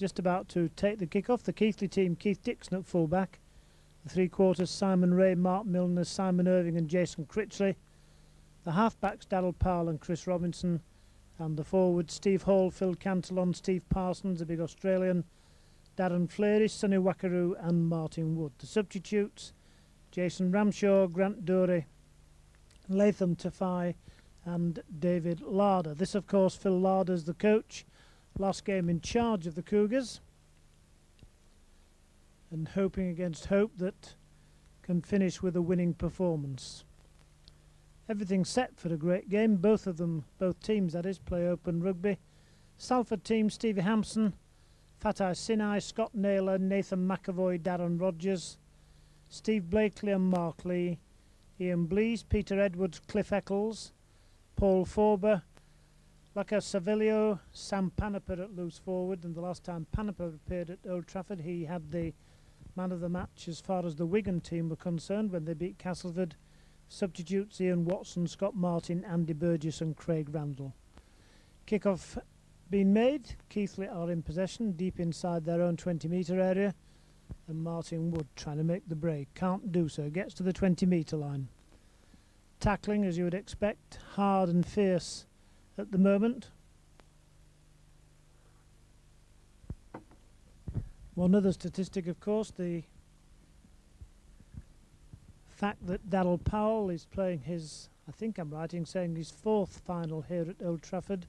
just about to take the kick-off. The Keighley team, Keith Dixon at full-back. The three-quarters, Simon Ray, Mark Milner, Simon Irving and Jason Critchley. The half-backs, Daryl Powell and Chris Robinson. And the forwards, Steve Hall, Phil Cantillon, Steve Parsons, a big Australian, Darren Fleury, Sonny Wackaroo and Martin Wood. The substitutes, Jason Ramshaw, Grant Dury, Latham Tafai and David Larder. This, of course, Phil Larder's the coach. Last game in charge of the Cougars. And hoping against hope that can finish with a winning performance. Everything's set for a great game. Both teams that is, play open rugby. Salford team, Stevie Hampson, Fatai Sinai, Scott Naylor, Nathan McAvoy, Darren Rogers, Steve Blakely and Mark Lee, Ian Blease, Peter Edwards, Cliff Eccles, Paul Forber, Laka Savilio, Sam Panaper at loose forward. And the last time Panaper appeared at Old Trafford, he had the man of the match as far as the Wigan team were concerned when they beat Castleford. Substitutes, Ian Watson, Scott Martin, Andy Burgess and Craig Randall. Kick-off being made. Keighley are in possession, deep inside their own 20-metre area. And Martin Wood trying to make the break. Can't do so. Gets to the 20-metre line. Tackling, as you would expect, hard and fierce at the moment. One other statistic, of course, the fact that Daryl Powell is playing his, I think I'm right in saying, his fourth final here at Old Trafford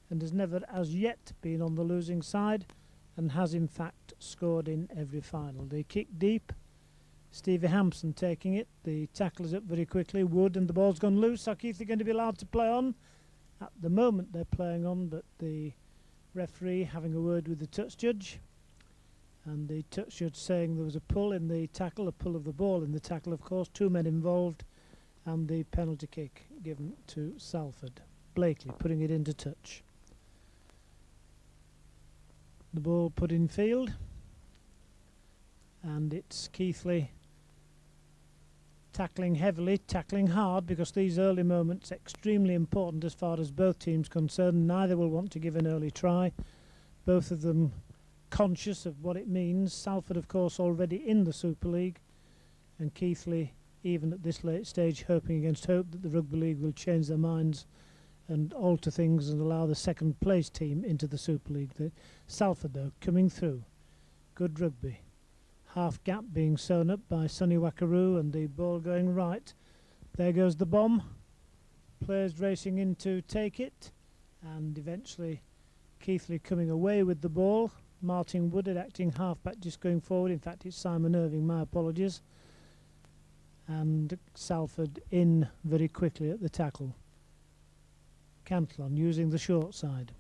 and has never as yet been on the losing side and has in fact scored in every final. They kick deep. Stevie Hampson taking it. The tackle is up very quickly. Wood, and the ball's gone loose. Are Keighley going to be allowed to play on? At the moment they're playing on, but the referee having a word with the touch judge. And the touch judge saying there was a pull in the tackle, a pull of the ball in the tackle, of course. 2 men involved, and the penalty kick given to Salford. Blakely putting it into touch. The ball put in field, and it's Keighley tackling heavily, tackling hard, because these early moments are extremely important as far as both teams concerned. Neither will want to give an early try. Both of them conscious of what it means. Salford, of course, already in the Super League, and Keighley, even at this late stage, hoping against hope that the Rugby League will change their minds and alter things and allow the second place team into the Super League. The Salford, though, coming through. Good rugby. Half gap being sewn up by Sonny Wackaroo, and the ball going right. There goes the bomb. Players racing in to take it, and eventually Keighley coming away with the ball. Martin Woodard acting half-back, just going forward. In fact, it's Simon Irving, my apologies. And Salford in very quickly at the tackle. Cantillon using the short side.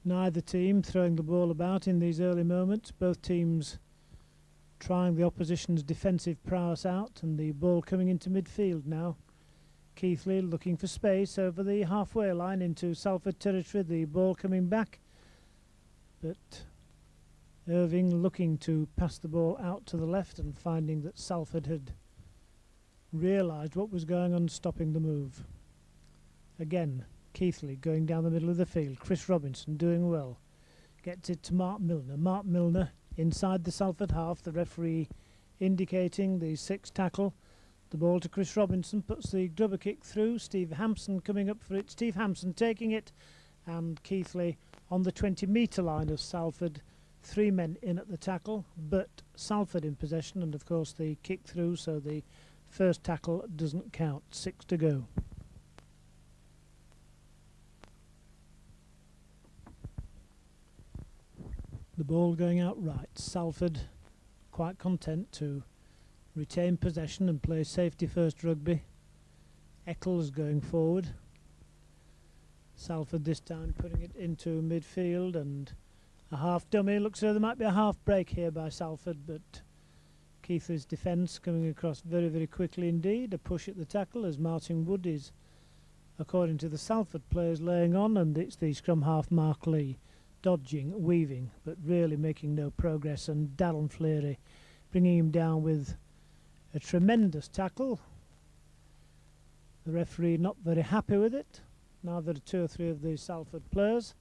Neither team throwing the ball about in these early moments. Both teams trying the opposition's defensive prowess out, and the ball coming into midfield now. Keighley looking for space over the halfway line into Salford territory. The ball coming back, but Irving looking to pass the ball out to the left and finding that Salford had realised what was going on, stopping the move. Again, Keighley going down the middle of the field. Chris Robinson doing well. Gets it to Mark Milner. Mark Milner inside the Salford half. The referee indicating the 6th tackle. The ball to Chris Robinson, puts the grubber kick through. Steve Hampson coming up for it. Steve Hampson taking it, and Keighley on the 20-metre line of Salford. 3 men in at the tackle, but Salford in possession, and of course the kick through, so the first tackle doesn't count. 6 to go. The ball going out right. Salford quite content to retain possession and play safety first rugby. Eccles going forward. Salford this time putting it into midfield, and a half dummy. Looks as though there might be a half break here by Salford, but Keighley's defence coming across very, very quickly indeed. A push at the tackle as Martin Wood is, according to the Salford players, laying on, and it's the scrum half Mark Lee dodging, weaving, but really making no progress, and Darren Fleury bringing him down with a tremendous tackle. The referee not very happy with it. Now there are 2 or 3 of the Salford players,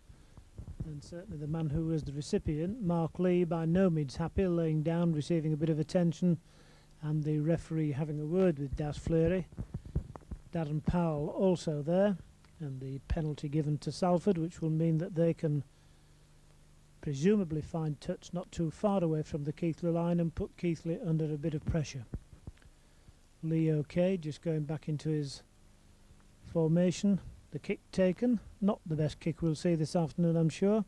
and certainly the man who was the recipient, Mark Lee, by no means happy, laying down, receiving a bit of attention, and the referee having a word with Das Fleury. Darren Powell also there, and the penalty given to Salford, which will mean that they can presumably find touch not too far away from the Keighley line and put Keighley under a bit of pressure. Lee okay, just going back into his formation. The kick taken, not the best kick we'll see this afternoon, I'm sure.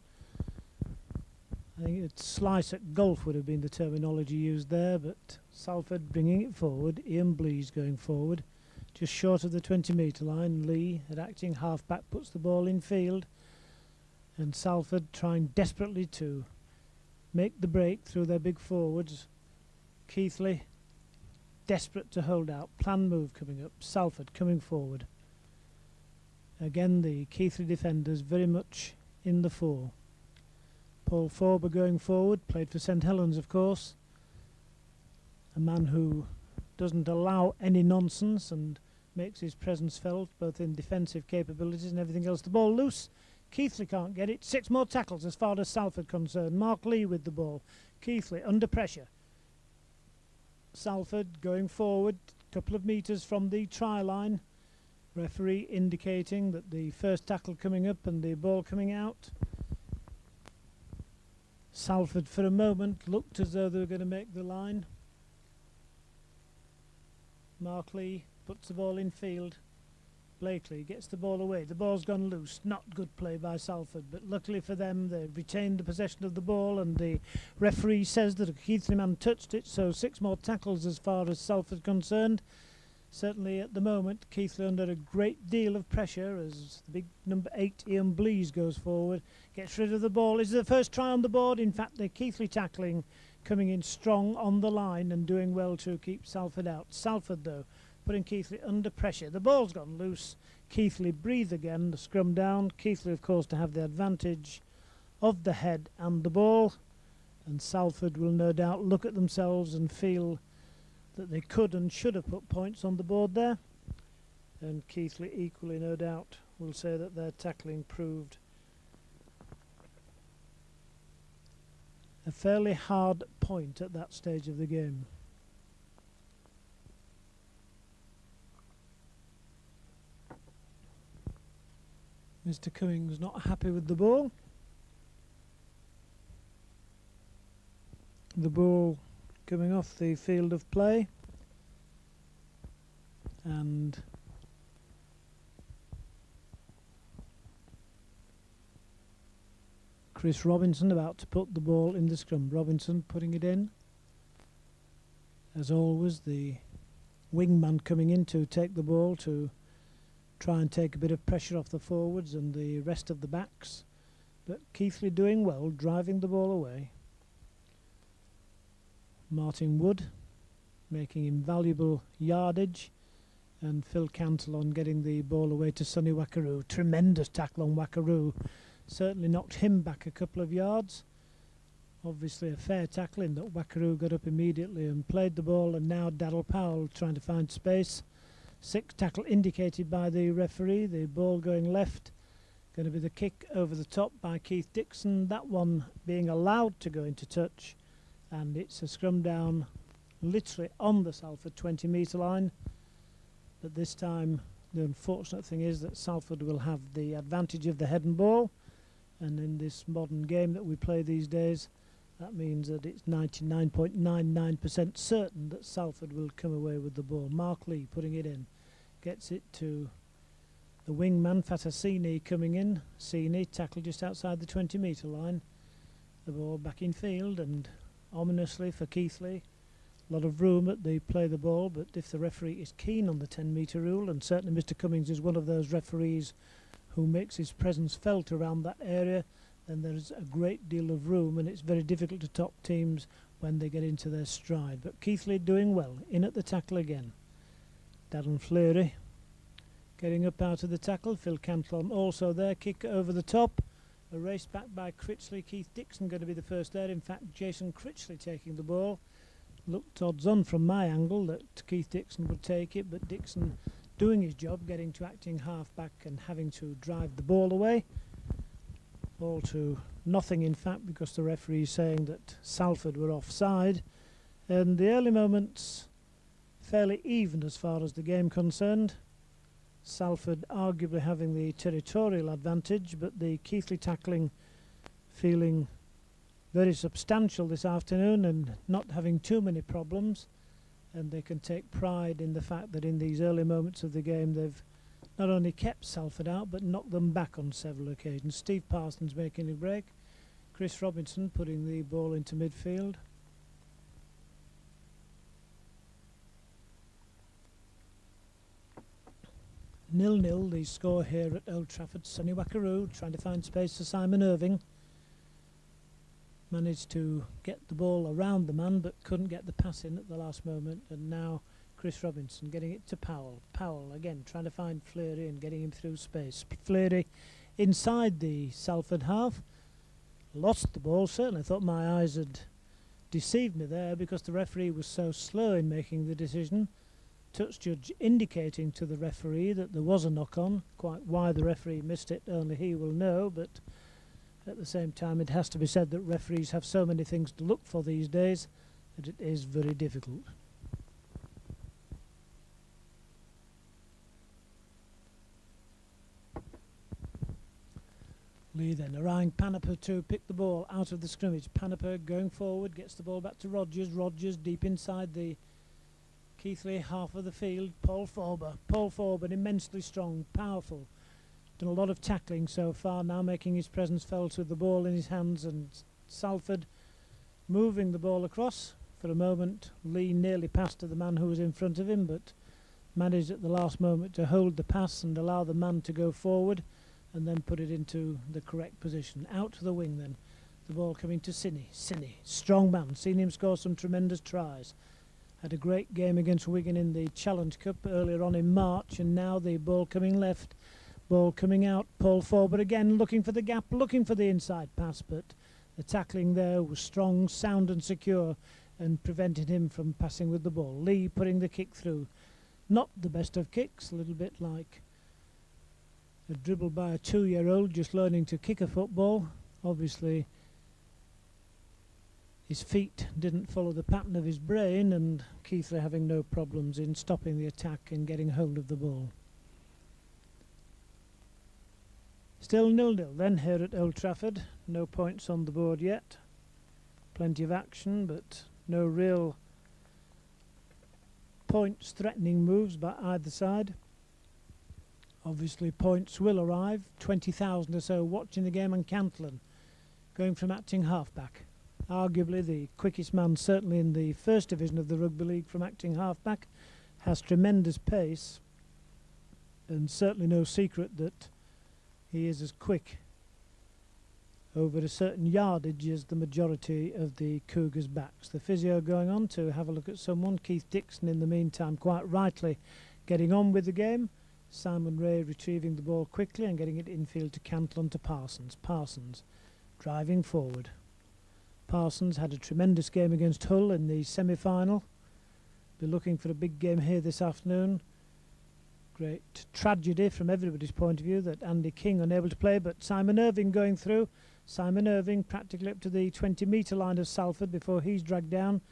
I think it's slice at golf would have been the terminology used there, but Salford bringing it forward. Ian Blease going forward, just short of the 20-metre line. Lee, at acting half-back, puts the ball in field, and Salford trying desperately to make the break through their big forwards. Keighley desperate to hold out. Plan move coming up. Salford coming forward. Again, the Keighley defenders very much in the fore. Paul Forber going forward, played for St Helens, of course. A man who doesn't allow any nonsense and makes his presence felt, both in defensive capabilities and everything else. The ball loose. Keighley can't get it. 6 more tackles as far as Salford concerned. Mark Lee with the ball. Keighley under pressure. Salford going forward, a couple of metres from the try line. Referee indicating that the first tackle coming up and the ball coming out. Salford for a moment looked as though they were going to make the line. Mark Lee puts the ball in field. Blakely gets the ball away. The ball's gone loose. Not good play by Salford, but luckily for them they've retained the possession of the ball, and the referee says that a Keighley man touched it, so 6 more tackles as far as Salford concerned. Certainly at the moment Keighley under a great deal of pressure as the big number 8 Ian Blease goes forward, gets rid of the ball. Is the first try on the board. In fact, the Keighley tackling coming in strong on the line and doing well to keep Salford out. Salford though putting Keighley under pressure. The ball's gone loose. Keighley breathe again, the scrum down. Keighley of course to have the advantage of the head and the ball, and Salford will no doubt look at themselves and feel that they could and should have put points on the board there, and Keighley equally no doubt will say that their tackling proved a fairly hard point at that stage of the game. Mr. Cummings not happy with the ball. The ball coming off the field of play, and Chris Robinson about to put the ball in the scrum. Robinson putting it in. As always, the wingman coming in to take the ball to try and take a bit of pressure off the forwards and the rest of the backs, but Keighley doing well, driving the ball away. Martin Wood making invaluable yardage, and Phil Cantle on getting the ball away to Sonny Wackaroo. Tremendous tackle on Wackaroo, certainly knocked him back a couple of yards. Obviously a fair tackle in that Wackaroo got up immediately and played the ball, and now Darrell Powell trying to find space. 6 tackle indicated by the referee. The ball going left, going to be the kick over the top by Keith Dixon, that one being allowed to go into touch, and it's a scrum down literally on the Salford 20-metre line. But this time the unfortunate thing is that Salford will have the advantage of the head and ball, and in this modern game that we play these days, that means that it's 99.99% certain that Salford will come away with the ball. Mark Lee putting it in, gets it to the wingman Fatasini coming in. Sini tackle just outside the 20-metre line. The ball back in field, and ominously for Keighley, a lot of room at the play the ball, but if the referee is keen on the 10-metre rule, and certainly Mr. Cummings is one of those referees who makes his presence felt around that area, then there's a great deal of room, and it's very difficult to top teams when they get into their stride. But Keighley doing well, in at the tackle again. Darren Fleury getting up out of the tackle. Phil Cantlon also there, kick over the top. A race back by Critchley. Keith Dixon going to be the first there. In fact, Jason Critchley taking the ball. Looked odds on from my angle that Keith Dixon would take it, but Dixon doing his job, getting to acting half-back and having to drive the ball away. All to nothing, in fact, because the referee is saying that Salford were offside. And the early moments fairly even as far as the game concerned. Salford arguably having the territorial advantage, but the Keighley tackling feeling very substantial this afternoon and not having too many problems. And they can take pride in the fact that in these early moments of the game they've not only kept Salford out but knocked them back on several occasions. Steve Parsons making a break, Chris Robinson putting the ball into midfield. Nil-nil the score here at Old Trafford. Sonny Wackaroo trying to find space for Simon Irving. Managed to get the ball around the man but couldn't get the pass in at the last moment, and now Chris Robinson getting it to Powell. Powell again trying to find Fleury and getting him through space. Fleury inside the Salford half. Lost the ball. Certainly thought my eyes had deceived me there because the referee was so slow in making the decision. Touch judge indicating to the referee that there was a knock-on. Quite why the referee missed it only he will know, but at the same time it has to be said that referees have so many things to look for these days that it is very difficult. Lee then allowing Panaper to pick the ball out of the scrimmage. Panaper going forward, gets the ball back to Rogers. Rogers deep inside the Keighley half of the field. Paul Forber immensely strong, powerful. Done a lot of tackling so far, now making his presence felt with the ball in his hands, and Salford moving the ball across. For a moment Lee nearly passed to the man who was in front of him, but managed at the last moment to hold the pass and allow the man to go forward and then put it into the correct position. Out to the wing then. The ball coming to Sinney. Sinney, strong man, seen him score some tremendous tries. Had a great game against Wigan in the Challenge Cup earlier on in March, and now the ball coming left. Ball coming out, Paul Forber again looking for the gap, looking for the inside pass, but the tackling there was strong, sound and secure and prevented him from passing with the ball. Lee putting the kick through. Not the best of kicks, a little bit like a dribble by a 2-year-old just learning to kick a football. Obviously his feet didn't follow the pattern of his brain, and Keighley having no problems in stopping the attack and getting hold of the ball. Still 0-0 then here at Old Trafford. No points on the board yet. Plenty of action, but no real points threatening moves by either side. Obviously points will arrive. 20,000 or so watching the game, and Cantillon going from acting halfback. Arguably the quickest man certainly in the first division of the Rugby League from acting halfback. Has tremendous pace, and certainly no secret that he is as quick over a certain yardage as the majority of the Cougars' backs. The physio going on to have a look at someone. Keith Dixon in the meantime quite rightly getting on with the game. Simon Ray retrieving the ball quickly and getting it infield to Cantillon to Parsons. Parsons driving forward. Parsons had a tremendous game against Hull in the semi-final. Be looking for a big game here this afternoon. Great tragedy from everybody's point of view that Andy King unable to play, but Simon Irving going through. Simon Irving practically up to the 20-metre line of Salford before he's dragged down.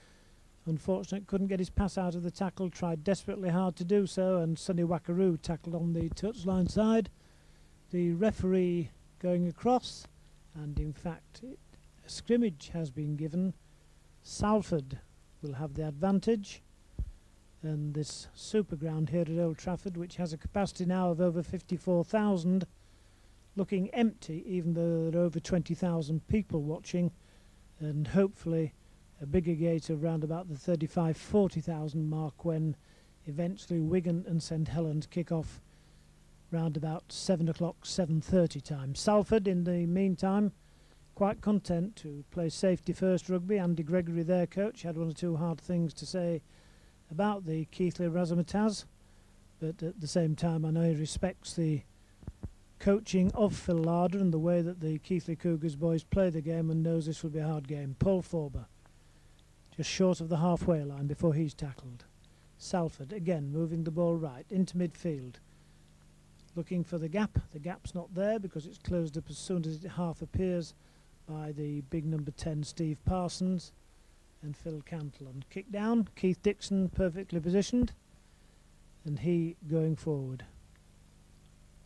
Unfortunate, couldn't get his pass out of the tackle, tried desperately hard to do so, and Sonny Wackaroo tackled on the touchline side. The referee going across, and in fact a scrimmage has been given. Salford will have the advantage, and this super ground here at Old Trafford, which has a capacity now of over 54,000, looking empty even though there are over 20,000 people watching, and hopefully a bigger gate of round about the 35,000-40,000 mark when eventually Wigan and St Helens kick off round about 7 o'clock, 7:30 time. Salford in the meantime quite content to play safety first rugby. Andy Gregory, their coach, had one or two hard things to say about the Keighley Razzmatazz, but at the same time I know he respects the coaching of Phil Larder and the way that the Keighley Cougars boys play the game, and knows this will be a hard game. Paul Forber just short of the halfway line before he's tackled. Salford again moving the ball right into midfield, looking for the gap. The gap's not there because it's closed up as soon as it half appears by the big number 10 Steve Parsons and Phil Cantillon. Kick down, Keith Dixon perfectly positioned, and he going forward.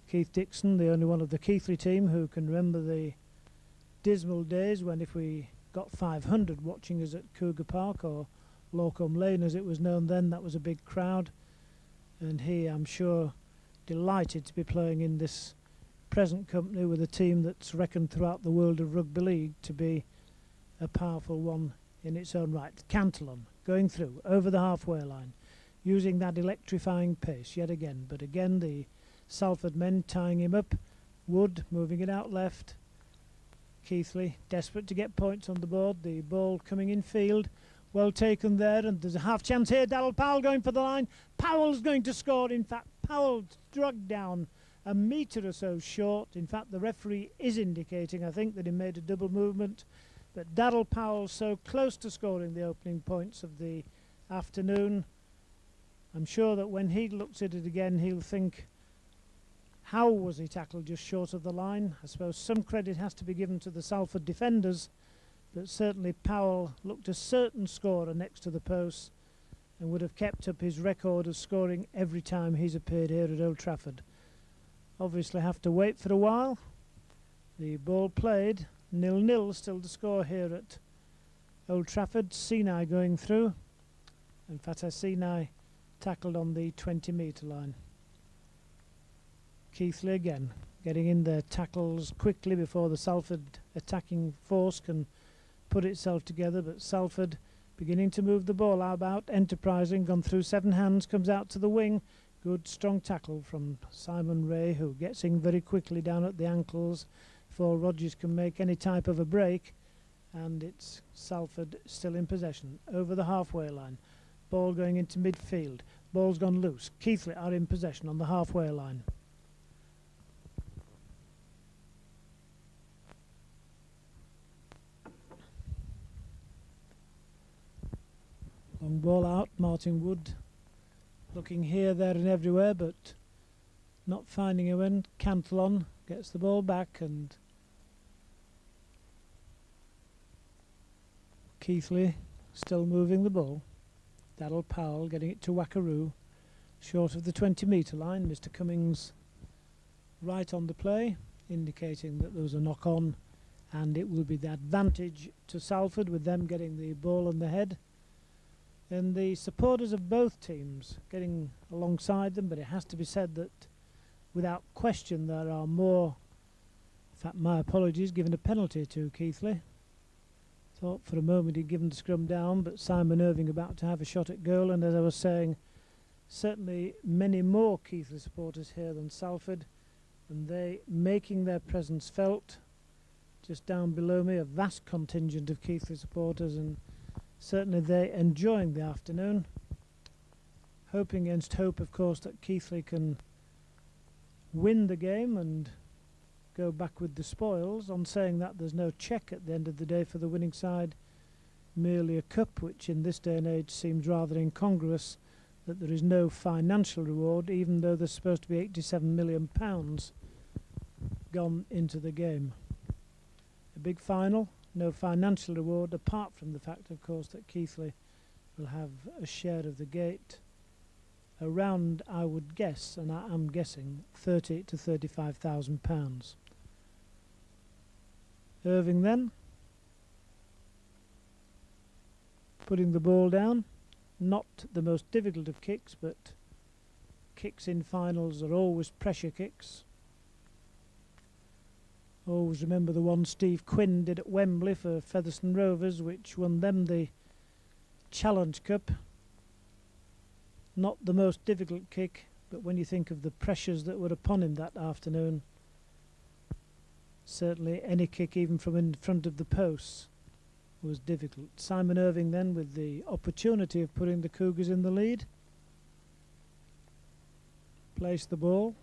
Keith Dixon, the only one of the Keighley team who can remember the dismal days when, if we got 500 watching us at Cougar Park, or Lorcombe Lane as it was known then, that was a big crowd, and he, I'm sure, delighted to be playing in this present company with a team that's reckoned throughout the world of rugby league to be a powerful one in its own right. Cantillon going through over the halfway line, using that electrifying pace yet again, but again the Salford men tying him up. Wood moving it out left. Keighley desperate to get points on the board. The ball coming in field, well taken there, and there's a half chance here. Darrell Powell going for the line. Powell's going to score. In fact, Powell dragged down a metre or so short. In fact, the referee is indicating, I think, that he made a double movement, but Darrell Powell so close to scoring the opening points of the afternoon. I'm sure that when he looks at it again, he'll think, how was he tackled just short of the line? I suppose some credit has to be given to the Salford defenders, but certainly Powell looked a certain scorer next to the post and would have kept up his record of scoring every time he's appeared here at Old Trafford. Obviously have to wait for a while. The ball played, 0-0 still to score here at Old Trafford. Sinai going through, and Fatah Sinai tackled on the 20-metre line. Keighley again getting in their tackles quickly before the Salford attacking force can put itself together, but Salford beginning to move the ball about, enterprising, gone through 7 hands, comes out to the wing. Good strong tackle from Simon Ray, who gets in very quickly down at the ankles before Rogers can make any type of a break, and it's Salford still in possession over the halfway line. Ball going into midfield, ball's gone loose. Keighley are in possession on the halfway line. Long ball out, Martin Wood looking here, there and everywhere, but not finding a win. Cantillon gets the ball back, and Keighley still moving the ball. Darrell Powell getting it to Wackaroo, short of the 20-metre line. Mr. Cummings right on the play, indicating that there was a knock-on, and it will be the advantage to Salford with them getting the ball on the head. And the supporters of both teams getting alongside them, but it has to be said that without question there are more, in fact my apologies, given a penalty to Keighley. Thought for a moment he'd given the scrum down, but Simon Irving about to have a shot at goal, and as I was saying, certainly many more Keighley supporters here than Salford, and they making their presence felt. Just down below me a vast contingent of Keighley supporters, and certainly they enjoying the afternoon. Hoping against hope, of course, that Keighley can win the game and go back with the spoils. On saying that, there's no cheque at the end of the day for the winning side, merely a cup, which in this day and age seems rather incongruous that there is no financial reward, even though there's supposed to be £87 million gone into the game. A big final. No financial reward, apart from the fact, of course, that Keighley will have a share of the gate around, I would guess, and I am guessing, £30,000 to £35,000. Irving then putting the ball down. Not the most difficult of kicks, but kicks in finals are always pressure kicks. Always remember the one Steve Quinn did at Wembley for Featherstone Rovers, which won them the Challenge Cup. Not the most difficult kick, but when you think of the pressures that were upon him that afternoon, certainly any kick even from in front of the posts was difficult. Simon Irving then with the opportunity of putting the Cougars in the lead. Placed the ball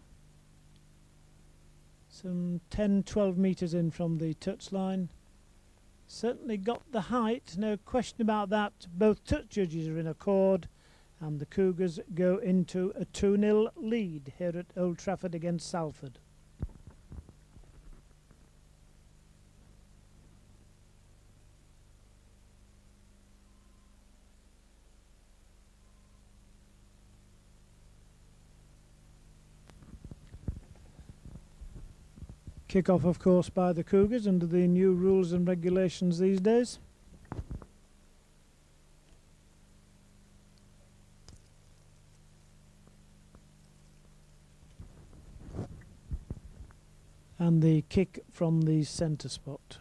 some 10-12 metres in from the touchline. Certainly got the height, no question about that. Both touch judges are in accord, and the Cougars go into a 2-0 lead here at Old Trafford against Salford. Kick-off, of course, by the Cougars under the new rules and regulations these days. And the kick from the centre spot.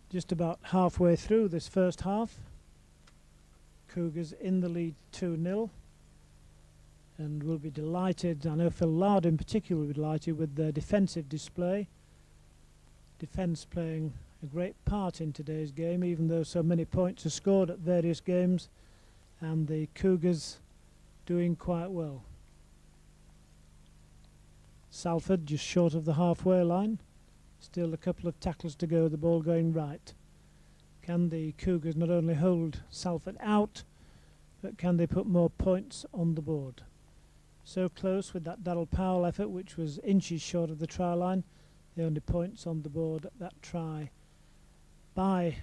Just about halfway through this first half. Cougars in the lead 2-0, and will be delighted, I know Phil Lard in particular will be delighted with their defensive display. Defence playing a great part in today's game, even though so many points are scored at various games, and the Cougars doing quite well. Salford just short of the halfway line, still a couple of tackles to go, the ball going right. Can the Cougars not only hold Salford out, but can they put more points on the board? So close with that Darryl Powell effort, which was inches short of the try line. The only points on the board at that try by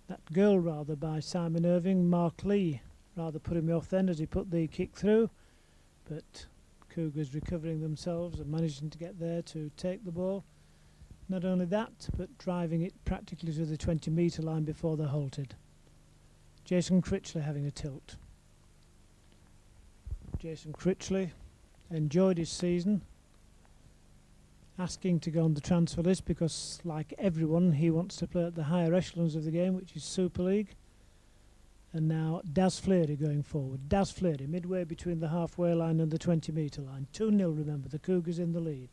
that goal rather by Simon Irving. Mark Lee rather putting me off then as he put the kick through, but Cougars recovering themselves and managing to get there to take the ball. Not only that, but driving it practically to the 20-metre line before they're halted. Jason Critchley having a tilt. Jason Critchley enjoyed his season, asking to go on the transfer list because, like everyone, he wants to play at the higher echelons of the game, which is Super League. And now Daz Fleary going forward. Daz Fleary midway between the halfway line and the 20-metre line. 2-0, remember, the Cougars in the lead.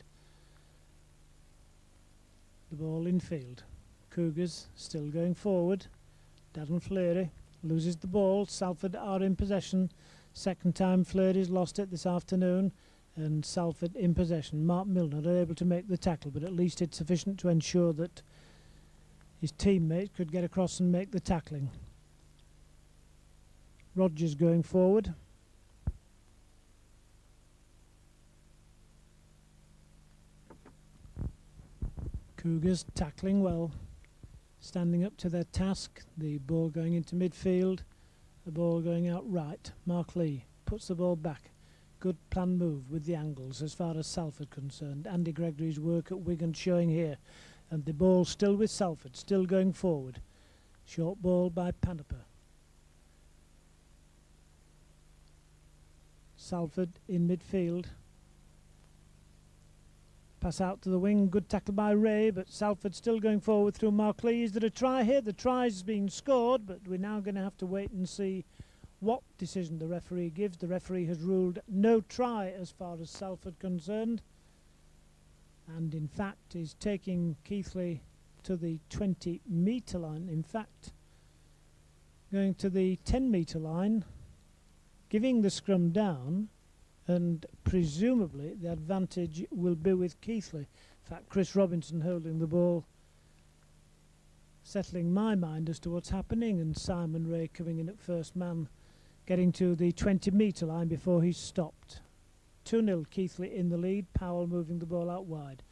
The ball in field. Cougars still going forward. Darren Fleary loses the ball. Salford are in possession. Second time Fleary's lost it this afternoon, and Salford in possession. Mark Milner unable to make the tackle, but at least it's sufficient to ensure that his teammate could get across and make the tackling. Rogers going forward. Cougars tackling well, standing up to their task. The ball going into midfield, the ball going out right. Mark Lee puts the ball back. Good planned move with the angles as far as Salford concerned. Andy Gregory's work at Wigan showing here. And the ball still with Salford, still going forward. Short ball by Panepa. Salford in midfield. Pass out to the wing, good tackle by Ray, but Salford still going forward through Mark Lee. Is there a try here? The try's been scored, but we're now going to have to wait and see what decision the referee gives. The referee has ruled no try as far as Salford concerned, and in fact is taking Keighley to the 20-metre line. In fact, going to the 10-metre line, giving the scrum down, and presumably the advantage will be with Keighley. In fact, Chris Robinson holding the ball, settling my mind as to what's happening, and Simon Ray coming in at first man, getting to the 20-metre line before he's stopped. 2-0 Keighley in the lead. Powell moving the ball out wide.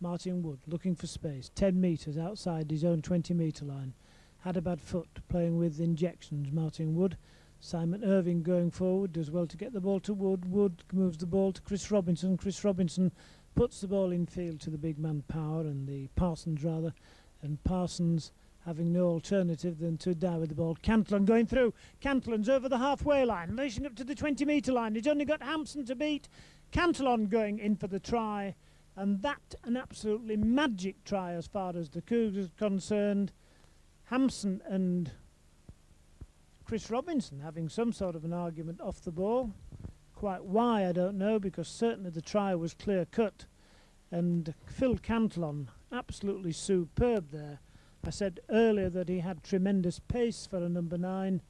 Martin Wood looking for space, 10 metres outside his own 20-metre line. Had a bad foot, playing with injections, Martin Wood. Simon Irving going forward, does well to get the ball to Wood. Wood moves the ball to Chris Robinson. Chris Robinson puts the ball in field to the big man Power, and the Parsons rather, and Parsons having no alternative than to die with the ball. Cantillon going through. Cantillon's over the halfway line, racing up to the 20-metre line. He's only got Hampson to beat. Cantillon going in for the try, and that an absolutely magic try as far as the Cougars are concerned. Hampson and Chris Robinson having some sort of an argument off the ball. Quite why, I don't know, because certainly the try was clear cut. And Phil Cantillon, absolutely superb there. I said earlier that he had tremendous pace for a number 9,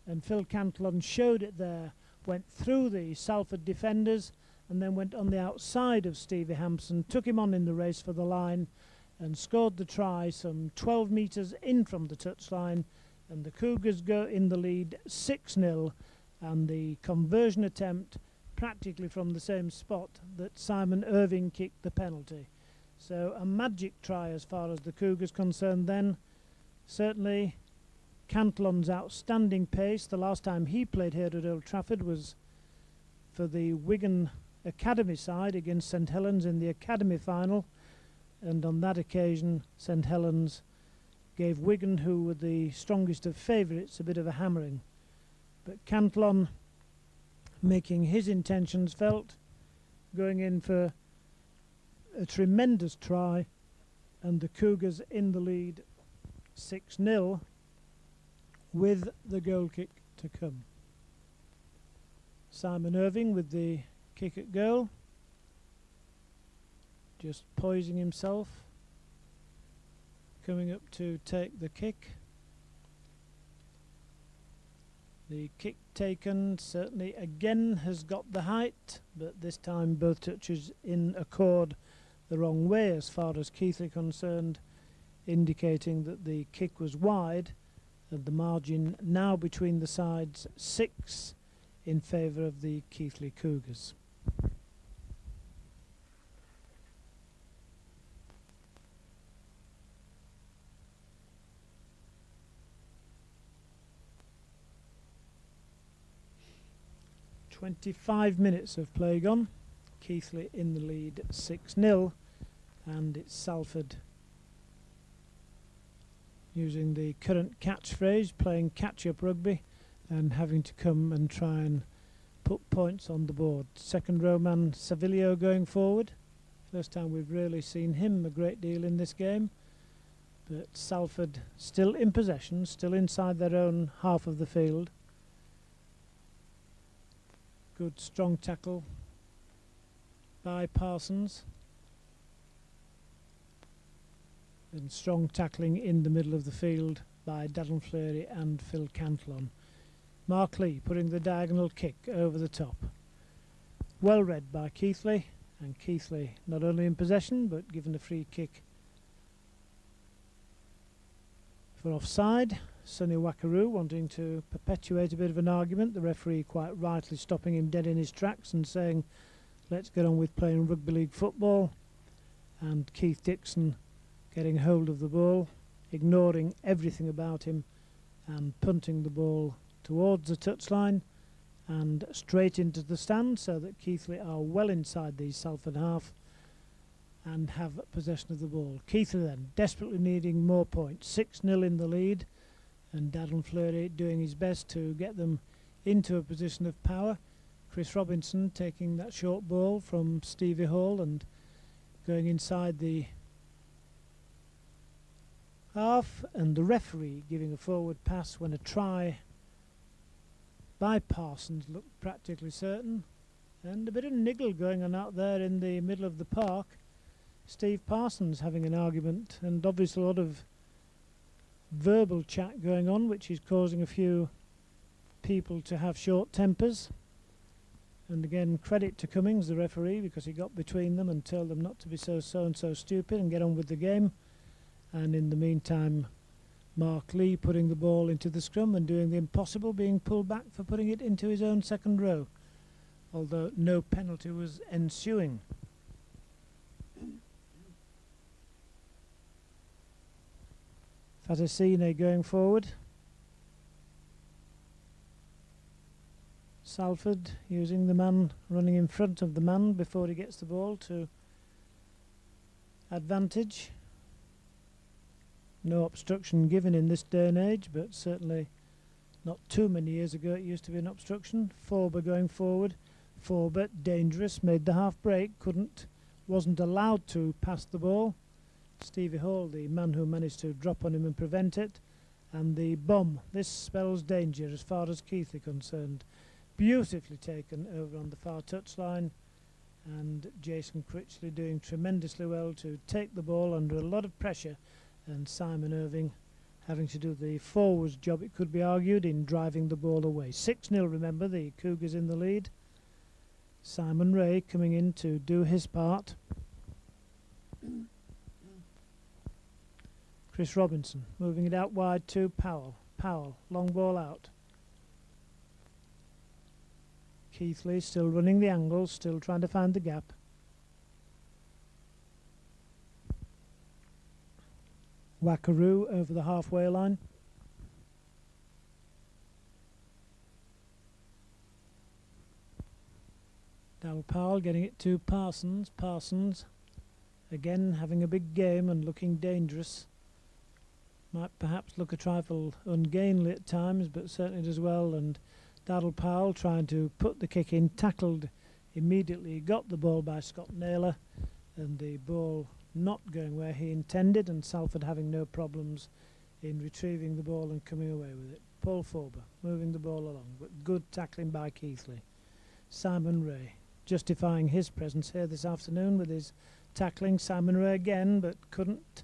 and Phil Cantillon showed it there. Went through the Salford defenders and then went on the outside of Stevie Hampson, took him on in the race for the line, and scored the try some 12 metres in from the touchline, and the Cougars go in the lead 6-0, and the conversion attempt practically from the same spot that Simon Irving kicked the penalty. So a magic try as far as the Cougars concerned then. Certainly Cantlon's outstanding pace. The last time he played here at Old Trafford was for the Wigan Academy side against St Helens in the Academy final, and on that occasion St Helens gave Wigan, who were the strongest of favourites, a bit of a hammering. But Cantlon making his intentions felt, going in for a tremendous try, and the Cougars in the lead 6-0 with the goal kick to come. Simon Irving with the kick at goal, just poising himself, coming up to take the kick. The kick taken certainly again has got the height, but this time both touches in accord the wrong way as far as Keighley concerned, indicating that the kick was wide, and the margin now between the sides 6 in favour of the Keighley Cougars. "25 minutes of play gone, Keighley in the lead 6-0, and it's Salford using the current catchphrase, playing catch-up rugby and having to come and try and put points on the board. Second row man Savilio going forward. First time we've really seen him a great deal in this game, but Salford still in possession, still inside their own half of the field. Good strong tackle by Parsons, and strong tackling in the middle of the field by Darren Fleury and Phil Cantlon. Mark Lee putting the diagonal kick over the top. Well read by Keighley, and Keighley not only in possession but given a free kick for offside. Sonny Wakaru wanting to perpetuate a bit of an argument, the referee quite rightly stopping him dead in his tracks and saying, let's get on with playing rugby league football, and Keith Dixon getting hold of the ball, ignoring everything about him and punting the ball towards the touchline and straight into the stand, so that Keighley are well inside the Salford half and have possession of the ball. Keighley then desperately needing more points, 6-0 in the lead, and Darren Fleury doing his best to get them into a position of power. Chris Robinson taking that short ball from Stevie Hall and going inside the half, and the referee giving a forward pass when a try by Parsons looked practically certain, and a bit of niggle going on out there in the middle of the park. Steve Parsons having an argument, and obviously a lot of verbal chat going on, which is causing a few people to have short tempers. And again, credit to Cummings, the referee, because he got between them and told them not to be so and so stupid and get on with the game. And in the meantime, Mark Lee putting the ball into the scrum and doing the impossible, being pulled back for putting it into his own second row, although no penalty was ensuing. Fatasine going forward. Salford using the man running in front of the man before he gets the ball to advantage. No obstruction given in this day and age, but certainly not too many years ago it used to be an obstruction. Forber going forward. Forber, dangerous, made the half break, wasn't allowed to pass the ball. Stevie Hall, the man who managed to drop on him and prevent it. And the bomb. This spells danger as far as Keighley concerned. Beautifully taken over on the far touchline, and Jason Critchley doing tremendously well to take the ball under a lot of pressure, and Simon Irving having to do the forwards job, it could be argued, in driving the ball away. 6-0, remember, the Cougars in the lead. Simon Ray coming in to do his part. Chris Robinson moving it out wide to Powell. Powell, long ball out. Keighley still running the angles, still trying to find the gap. Wackaroo over the halfway line. Dal Powell getting it to Parsons. Parsons again having a big game and looking dangerous. Might perhaps look a trifle ungainly at times, but certainly does well. And Daryl Powell trying to put the kick in, tackled immediately, got the ball by Scott Naylor, and the ball not going where he intended, and Salford having no problems in retrieving the ball and coming away with it. Paul Forber moving the ball along, but good tackling by Keighley. Simon Ray justifying his presence here this afternoon with his tackling. Simon Ray again, but couldn't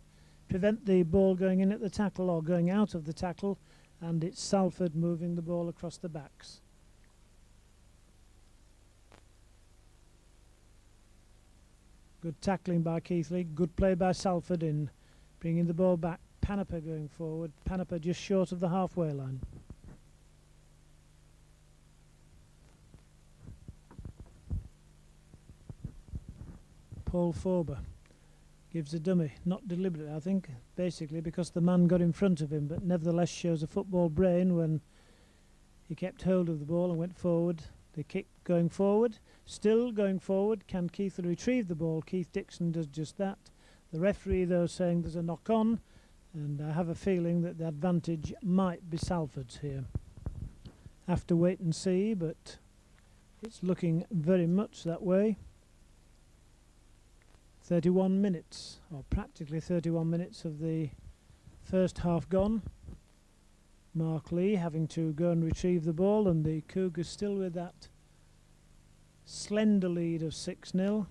prevent the ball going in at the tackle or going out of the tackle, and it's Salford moving the ball across the backs. Good tackling by Keighley, good play by Salford in bringing the ball back. Panaper going forward, Panaper just short of the halfway line. Paul Forber gives a dummy, not deliberately I think, basically because the man got in front of him, but nevertheless shows a football brain when he kept hold of the ball and went forward. The kick going forward, still going forward. Can Keighley retrieve the ball? Keith Dixon does just that. The referee though saying there's a knock on, and I have a feeling that the advantage might be Salford's here. Have to wait and see, but it's looking very much that way. 31 minutes, or practically 31 minutes of the first half gone. Mark Lee having to go and retrieve the ball, and the Cougars still with that slender lead of 6-0,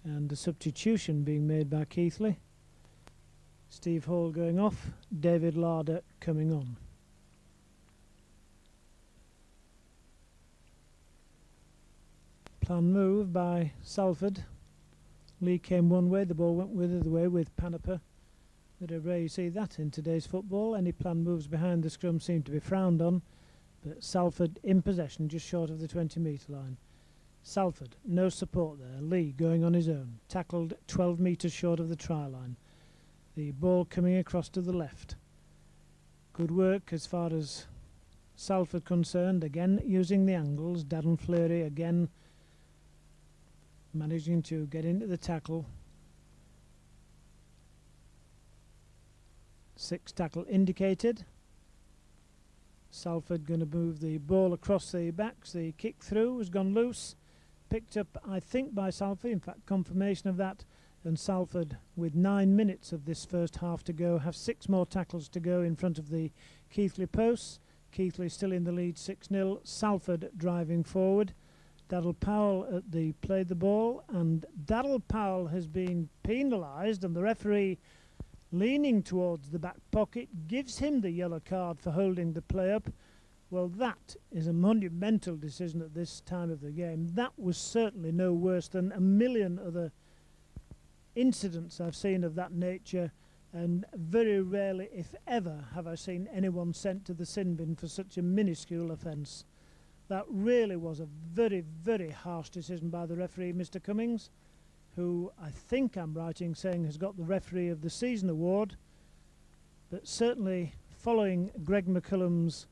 and a substitution being made by Keighley. Steve Hall going off, David Larder coming on. Plan move by Salford. Lee came one way, the ball went the other way with Panaper. Bit of rare you see that in today's football. Any planned moves behind the scrum seem to be frowned on, but Salford in possession just short of the 20-metre line. Salford, no support there. Lee going on his own, tackled 12 metres short of the try line. The ball coming across to the left. Good work as far as Salford concerned, again using the angles. Darren Fleury again managing to get into the tackle. 6 tackle indicated. Salford going to move the ball across the backs. The kick through has gone loose, picked up I think by Salford, in fact confirmation of that, and Salford with 9 minutes of this first half to go have 6 more tackles to go in front of the Keighley posts. Keighley still in the lead 6-0. Salford driving forward. Daryl Powell played the ball, and Daryl Powell has been penalised, and the referee leaning towards the back pocket gives him the yellow card for holding the play up. Well, that is a monumental decision at this time of the game. That was certainly no worse than a million other incidents I've seen of that nature, and very rarely, if ever, have I seen anyone sent to the sin bin for such a minuscule offence. That really was a very, very harsh decision by the referee, Mr. Cummings, who I think I'm right in saying has got the Referee of the Season award, but certainly following Greg McCullum's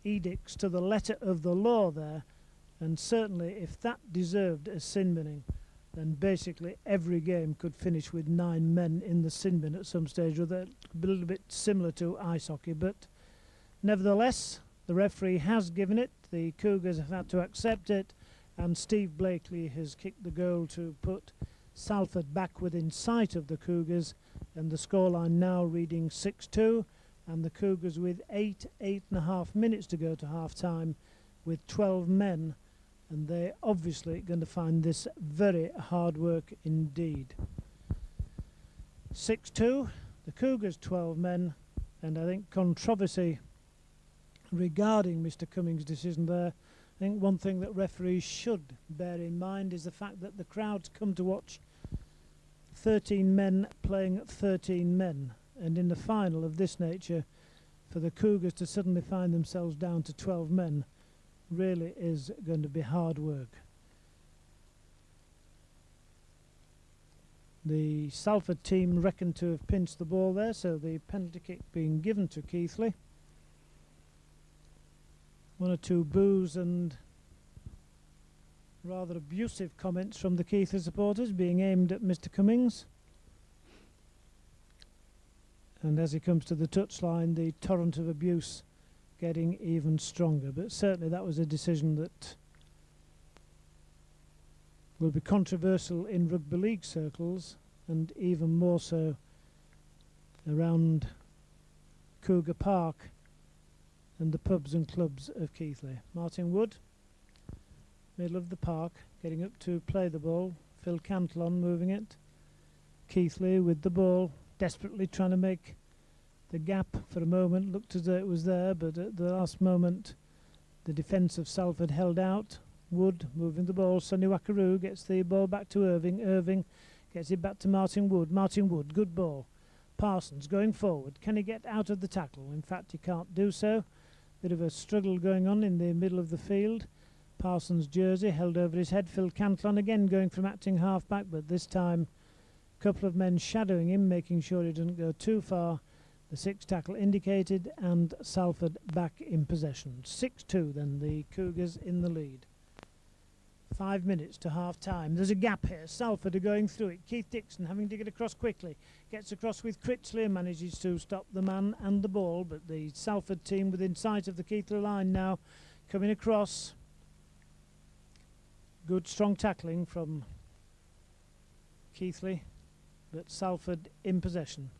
edicts to the letter of the law there, and certainly if that deserved a sin binning, then basically every game could finish with 9 men in the sin bin at some stage, or a little bit similar to ice hockey, but nevertheless the referee has given it. The Cougars have had to accept it, and Steve Blakely has kicked the goal to put Salford back within sight of the Cougars, and the scoreline now reading 6-2, and the Cougars with 8.5 minutes to go to half time with 12 men, and they're obviously going to find this very hard work indeed. 6-2, the Cougars 12 men, and I think controversy regarding Mr. Cummings' decision there. I think one thing that referees should bear in mind is the fact that the crowds come to watch 13 men playing 13 men, and in the final of this nature, for the Cougars to suddenly find themselves down to 12 men really is going to be hard work. The Salford team reckon to have pinched the ball there, so the penalty kick being given to Keighley. One or two boos and rather abusive comments from the Keighley supporters being aimed at Mr. Cummings. And as he comes to the touchline, the torrent of abuse getting even stronger. But certainly that was a decision that will be controversial in rugby league circles, and even more so around Cougar Park and the pubs and clubs of Keighley. Martin Wood, middle of the park, getting up to play the ball. Phil Cantillon moving it. Keighley with the ball, desperately trying to make the gap for a moment. Looked as though it was there, but at the last moment the defence of Salford held out. Wood moving the ball. Sonny Wakaru gets the ball back to Irving. Irving gets it back to Martin Wood. Martin Wood, good ball. Parsons going forward. Can he get out of the tackle? In fact, he can't do so. Bit of a struggle going on in the middle of the field. Parsons' jersey held over his head. Phil Cantillon again going from acting half-back, but this time a couple of men shadowing him, making sure he doesn't go too far. The sixth tackle indicated, and Salford back in possession. 6-2 then, the Cougars in the lead. 5 minutes to half-time. There's a gap here. Salford are going through it. Keith Dixon having to get across quickly. Gets across with Critchley and manages to stop the man and the ball, but the Salford team within sight of the Keighley line now, coming across. Good strong tackling from Keighley, but Salford in possession.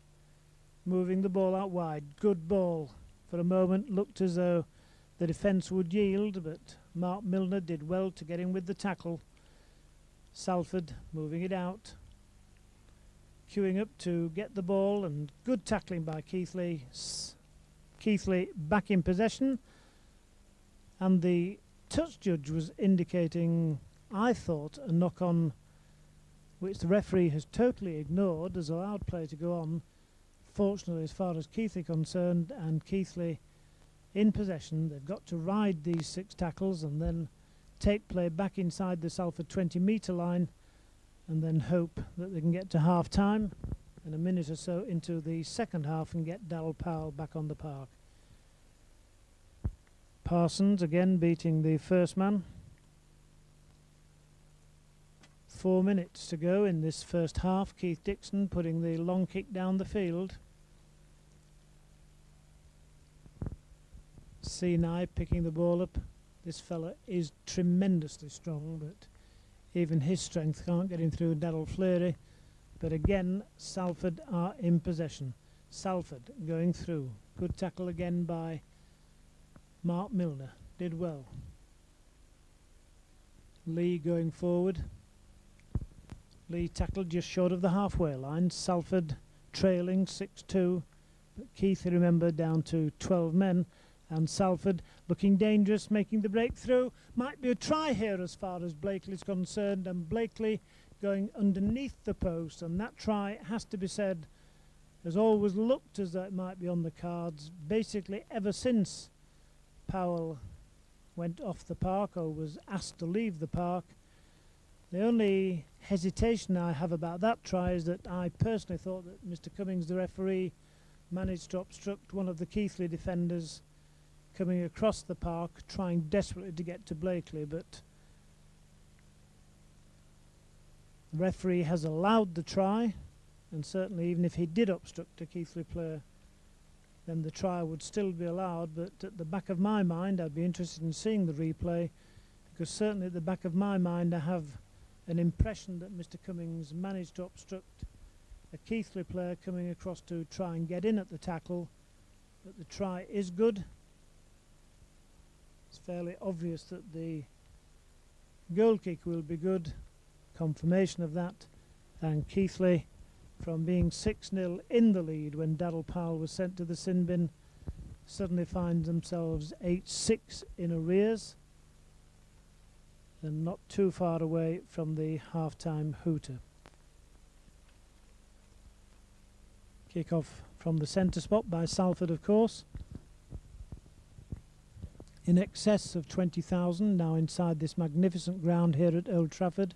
Moving the ball out wide. Good ball. For a moment looked as though the defence would yield, but Mark Milner did well to get in with the tackle. Salford moving it out. Queuing up to get the ball, and good tackling by Keighley. Keighley back in possession, and the touch judge was indicating, I thought, a knock-on which the referee has totally ignored, has allowed play to go on. Fortunately, as far as Keighley concerned, and Keighley in possession, they've got to ride these 6 tackles and then take play back inside the Salford 20-metre line, and then hope that they can get to half-time and a minute or so into the second half and get Darryl Powell back on the park. Parsons again beating the first man. 4 minutes to go in this first half. Keith Dixon putting the long kick down the field. Sinai picking the ball up. This fella is tremendously strong, but even his strength can't get him through Darryl Fleury. But again, Salford are in possession. Salford going through. Good tackle again by Mark Milner. Did well. Lee going forward. Lee tackled just short of the halfway line. Salford trailing 6-2. But Keighley, remember, down to 12 men. And Salford looking dangerous, making the breakthrough. Might be a try here as far as Blakely is concerned. And Blakely going underneath the post. And that try, has to be said, has always looked as though it might be on the cards. Basically, ever since Powell went off the park or was asked to leave the park. The only hesitation I have about that try is that I personally thought that Mr. Cummings, the referee, managed to obstruct one of the Keighley defenders coming across the park, trying desperately to get to Blakely, but the referee has allowed the try, and certainly even if he did obstruct a Keighley player, then the try would still be allowed. But at the back of my mind, I'd be interested in seeing the replay, because certainly at the back of my mind I have an impression that Mr. Cummings managed to obstruct a Keighley player coming across to try and get in at the tackle. But the try is good. It's fairly obvious that the goal kick will be good. Confirmation of that. And Keighley, from being 6-0 in the lead when Darryl Powell was sent to the sin bin, suddenly find themselves 8-6 in arrears, and not too far away from the half-time hooter. Kick off from the centre spot by Salford, of course. In excess of 20,000 now inside this magnificent ground here at Old Trafford.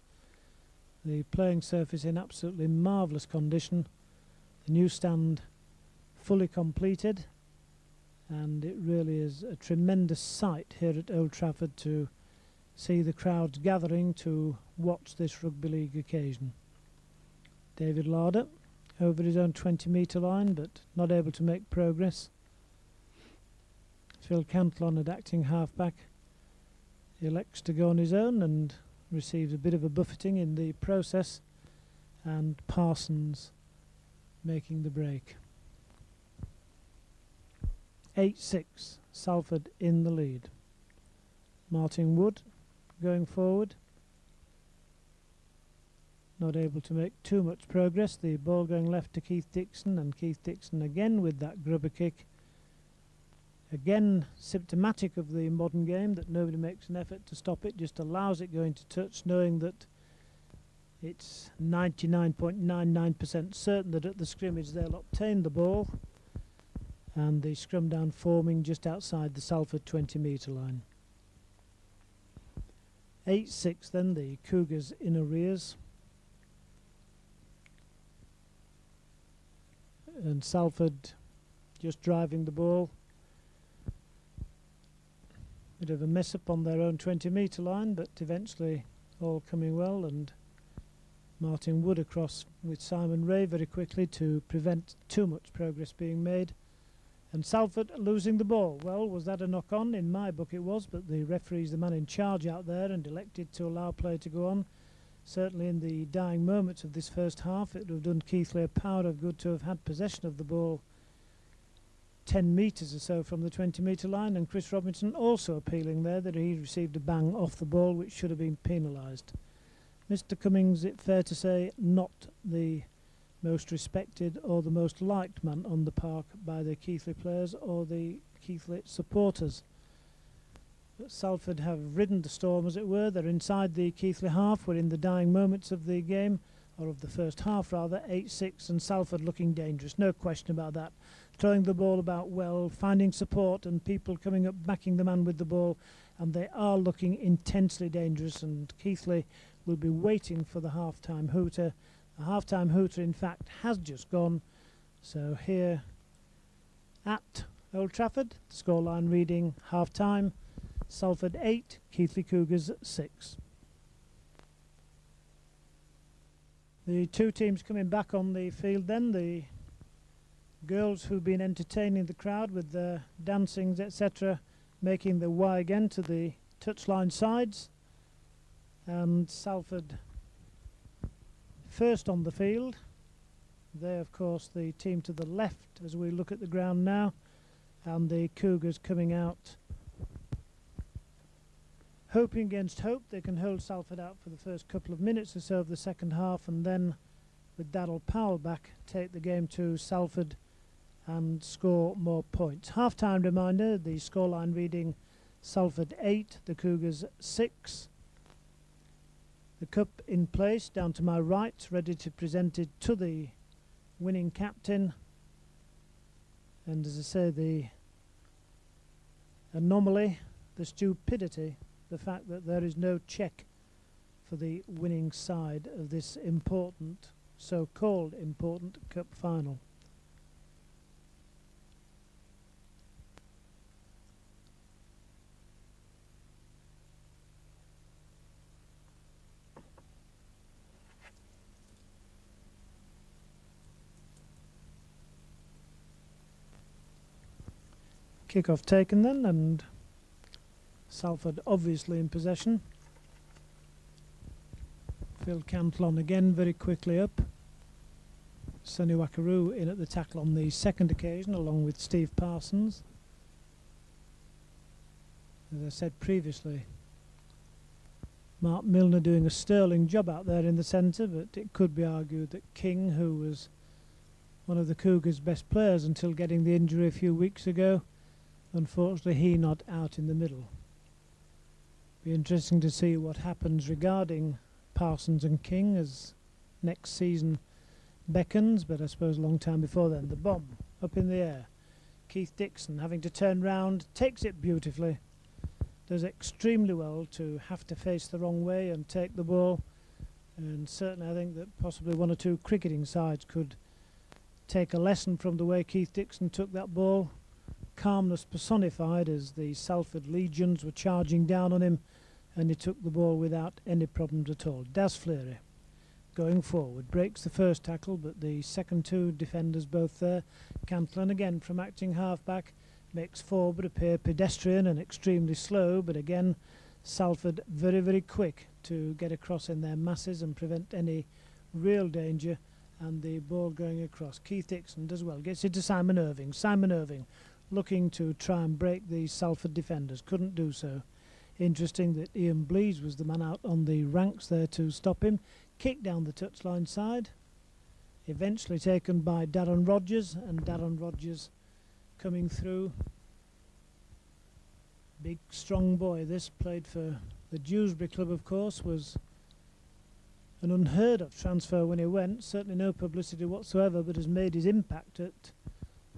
The playing surface in absolutely marvellous condition. The new stand fully completed, and it really is a tremendous sight here at Old Trafford to see the crowds gathering to watch this rugby league occasion. David Larder over his own 20-metre line, but not able to make progress. Phil Cantlon at acting halfback elects to go on his own and receives a bit of a buffeting in the process, and Parsons making the break. 8-6, Salford in the lead. Martin Wood going forward, not able to make too much progress. The ball going left to Keith Dixon, and Keith Dixon again with that grubber kick. Again, symptomatic of the modern game, that nobody makes an effort to stop it, just allows it going to touch, knowing that it's 99.99% certain that at the scrimmage they'll obtain the ball, and the scrum down forming just outside the Salford 20-metre line. 8-6 then, the Cougars in arrears. And Salford just driving the ball. Bit of a mess up on their own 20-metre line, but eventually all coming well, and Martin Wood across with Simon Ray very quickly to prevent too much progress being made. And Salford losing the ball. Well, was that a knock-on? In my book it was, but the referee's the man in charge out there and elected to allow play to go on. Certainly in the dying moments of this first half, it would have done Keighley a power of good to have had possession of the ball 10 metres or so from the 20-metre line, and Chris Robinson also appealing there that he received a bang off the ball which should have been penalised. Mr. Cummings, it's fair to say, not the most respected or the most liked man on the park by the Keighley players or the Keighley supporters. But Salford have ridden the storm, as it were. They're inside the Keighley half. We're in the dying moments of the game, or of the first half rather. 8-6, and Salford looking dangerous, no question about that. Throwing the ball about well, finding support and people coming up backing the man with the ball, and they are looking intensely dangerous, and Keighley will be waiting for the half-time hooter. The half-time hooter, in fact, has just gone. So here at Old Trafford, the scoreline reading half-time: Salford 8, Keighley Cougars 6. The two teams coming back on the field then, the girls who've been entertaining the crowd with their dancings, etc., making their way again to the touchline sides, and Salford first on the field. They, of course, the team to the left as we look at the ground now, and the Cougars coming out hoping against hope they can hold Salford out for the first couple of minutes or so of the second half, and then with Daryl Powell back, take the game to Salford and score more points. Half-time reminder, the scoreline reading: Salford 8, the Cougars 6. The cup in place down to my right, ready to present it to the winning captain. And as I say, the anomaly, the stupidity, the fact that there is no check for the winning side of this important, so-called important, cup final. Kick-off taken then, and Salford obviously in possession. Phil Cantlon again very quickly up. Sonny Wakaru in at the tackle on the second occasion, along with Steve Parsons. As I said previously, Mark Milner doing a sterling job out there in the centre, but it could be argued that King, who was one of the Cougars' best players until getting the injury a few weeks ago, unfortunately he not out in the middle. Be interesting to see what happens regarding Parsons and King, as next season beckons, but I suppose a long time before then. The bomb up in the air. Keith Dixon having to turn round, takes it beautifully, does extremely well to have to face the wrong way and take the ball, and certainly I think that possibly one or two cricketing sides could take a lesson from the way Keith Dixon took that ball. Calmness personified as the Salford legions were charging down on him, and he took the ball without any problems at all. Das Fleury going forward, breaks the first tackle, but the second two defenders both there. Cantillon again from acting half-back makes Forward appear pedestrian and extremely slow, but again Salford very, very quick to get across in their masses and prevent any real danger, and the ball going across. Keith Dixon does well, gets it to Simon Irving. Simon Irving looking to try and break the Salford defenders, couldn't do so. Interesting that Ian Blease was the man out on the ranks there to stop him. Kick down the touchline side, eventually taken by Darren Rogers, and Darren Rogers coming through. Big strong boy this, played for the Dewsbury club of course, was an unheard of transfer when he went, certainly no publicity whatsoever, but has made his impact at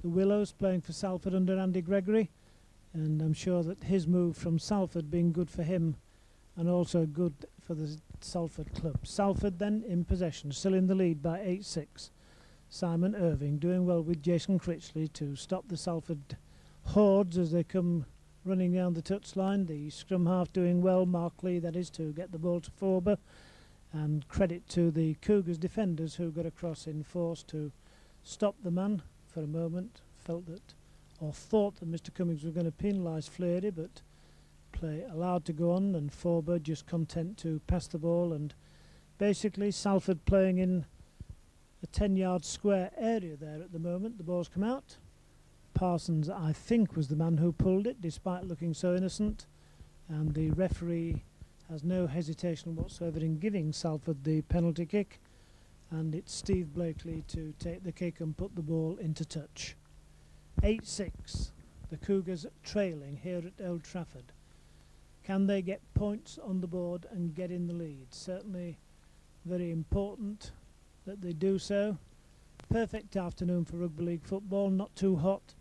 the Willows playing for Salford under Andy Gregory, and I'm sure that his move from Salford being good for him and also good for the Salford club. Salford then in possession, still in the lead by 8-6. Simon Irving doing well with Jason Critchley to stop the Salford hordes as they come running down the touchline. The scrum half doing well, Mark Lee that is, to get the ball to Forber, and credit to the Cougars defenders who got across in force to stop the man for a moment. Felt that, or thought that Mr Cummings was going to penalise Fleury, but play allowed to go on, and Forber just content to pass the ball, and basically Salford playing in a 10-yard square area there at the moment. The ball's come out. Parsons, I think, was the man who pulled it, despite looking so innocent, and the referee has no hesitation whatsoever in giving Salford the penalty kick, and it's Steve Blakely to take the kick and put the ball into touch. 8-6, the Cougars trailing here at Old Trafford. Can they get points on the board and get in the lead? Certainly very important that they do so. Perfect afternoon for rugby league football, not too hot.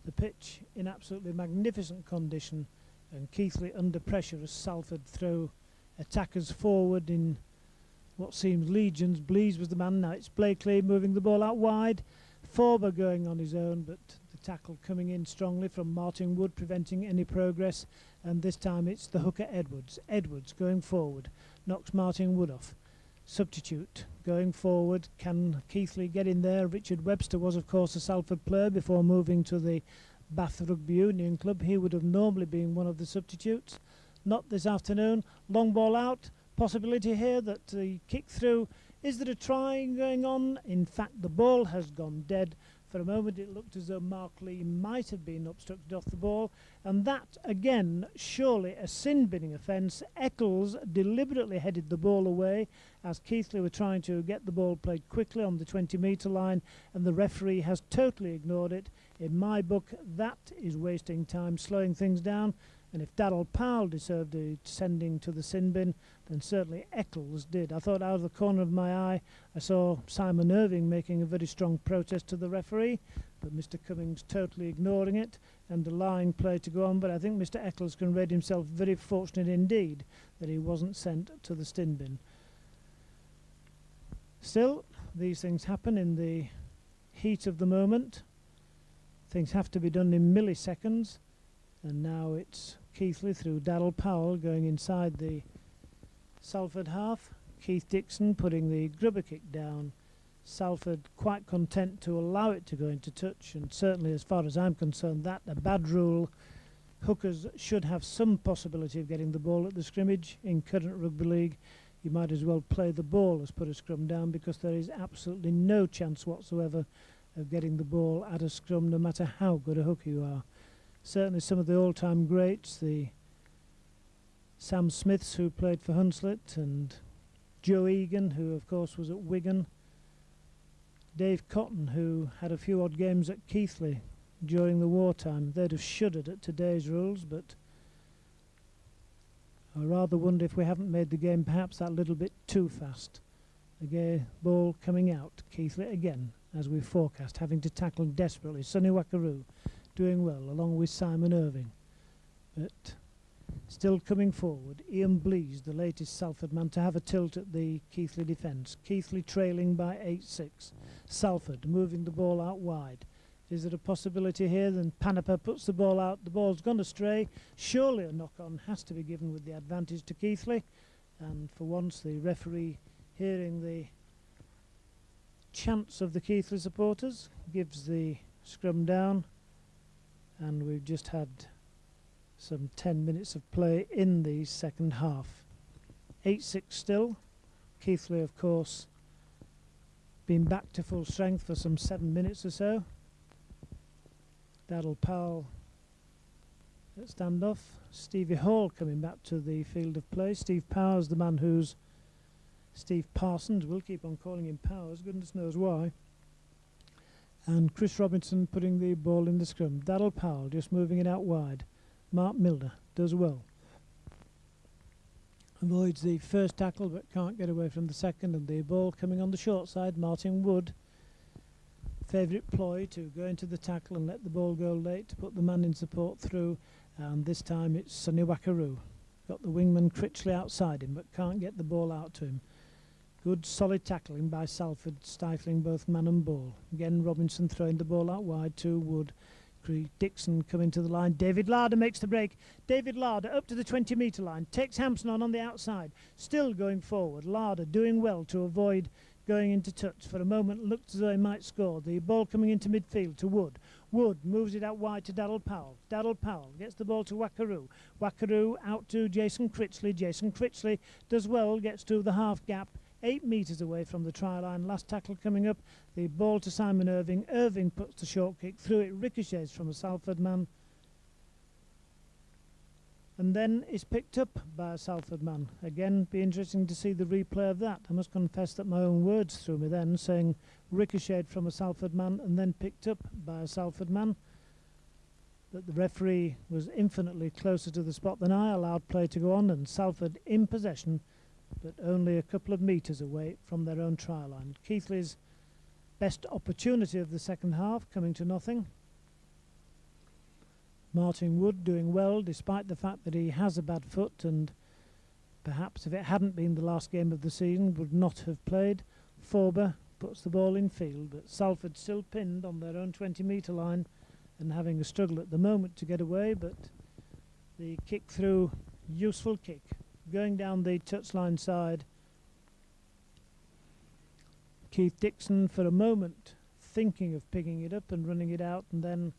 The pitch in absolutely magnificent condition, and Keighley under pressure as Salford throw attackers forward in what seems legions. Blease was the man, now it's Blakely moving the ball out wide. Forber going on his own, but the tackle coming in strongly from Martin Wood, preventing any progress, and this time it's the hooker Edwards. Edwards going forward, knocks Martin Wood off. Substitute going forward, can Keighley get in there? Richard Webster was of course a Salford player before moving to the Bath Rugby Union Club. He would have normally been one of the substitutes, not this afternoon. Long ball out, possibility here that the kick through. Is there a try going on? In fact, the ball has gone dead. For a moment it looked as though Mark Lee might have been obstructed off the ball, and that again surely a sin-binning offence. Eccles deliberately headed the ball away as Keighley were trying to get the ball played quickly on the 20-metre line, and the referee has totally ignored it. In my book that is wasting time, slowing things down, and if Darrell Powell deserved a sending to the sin bin, then certainly Eccles did. I thought out of the corner of my eye I saw Simon Irving making a very strong protest to the referee, but Mr Cummings totally ignoring it and allowing play to go on. But I think Mr Eccles can rate himself very fortunate indeed that he wasn't sent to the sin bin. Still, these things happen in the heat of the moment. Things have to be done in milliseconds. And now it's Keighley through Darrell Powell going inside the Salford half. Keith Dixon putting the grubber kick down. Salford quite content to allow it to go into touch, and certainly as far as I'm concerned that a bad rule. Hookers should have some possibility of getting the ball at the scrimmage. In current rugby league you might as well play the ball as put a scrum down, because there is absolutely no chance whatsoever of getting the ball at a scrum, no matter how good a hooker you are. Certainly some of the all-time greats, the Sam Smiths who played for Hunslet, and Joe Egan who of course was at Wigan, Dave Cotton who had a few odd games at Keighley during the wartime. They'd have shuddered at today's rules, but I rather wonder if we haven't made the game perhaps that little bit too fast. Again, ball coming out. Keighley again, as we forecast, having to tackle desperately. Sonny Wackaroo doing well, along with Simon Irving. But still coming forward. Ian Blease, the latest Salford man, to have a tilt at the Keighley defence. Keighley trailing by 8-6. Salford moving the ball out wide. Is there a possibility here? Then Panaper puts the ball out. The ball's gone astray. Surely a knock-on has to be given with the advantage to Keighley. And for once, the referee, hearing the chants of the Keighley supporters, gives the scrum down. And we've just had some 10 minutes of play in the second half. 8-6 still. Keighley, of course, been back to full strength for some 7 minutes or so. Daryl Powell at standoff. Stevie Hall coming back to the field of play. Steve Powers, the man who's Steve Parsons, we'll keep on calling him Powers, goodness knows why. And Chris Robinson putting the ball in the scrum. Daryl Powell just moving it out wide. Mark Milner does well. Avoids the first tackle but can't get away from the second, and the ball coming on the short side. Martin Wood, favourite ploy to go into the tackle and let the ball go late to put the man in support through, and this time it's Sonny Wackaroo. Got the wingman Critchley outside him but can't get the ball out to him. Good solid tackling by Salford, stifling both man and ball. Again Robinson throwing the ball out wide to Wood. Dixon coming to the line. David Larder makes the break. David Larder up to the 20-metre line. Takes Hampson on the outside. Still going forward. Larder doing well to avoid going into touch. For a moment looked as though he might score. The ball coming into midfield to Wood. Wood moves it out wide to Daryl Powell. Daryl Powell gets the ball to Wackaroo. Wackaroo out to Jason Critchley. Jason Critchley does well, gets to the half gap. 8 metres away from the try line. Last tackle coming up. The ball to Simon Irving. Irving puts the short kick through it. Ricochets from a Salford man. And then is picked up by a Salford man. Again, be interesting to see the replay of that. I must confess that my own words threw me then, saying ricocheted from a Salford man and then picked up by a Salford man. But the referee was infinitely closer to the spot than I. Allowed play to go on, and Salford in possession, but only a couple of metres away from their own try line. Keighley's best opportunity of the second half coming to nothing. Martin Wood doing well despite the fact that he has a bad foot, and perhaps if it hadn't been the last game of the season would not have played. Forber puts the ball in field, but Salford still pinned on their own 20-metre line and having a struggle at the moment to get away, but the kick through, useful kick. Going down the touchline side. Keith Dixon for a moment thinking of picking it up and running it out, and then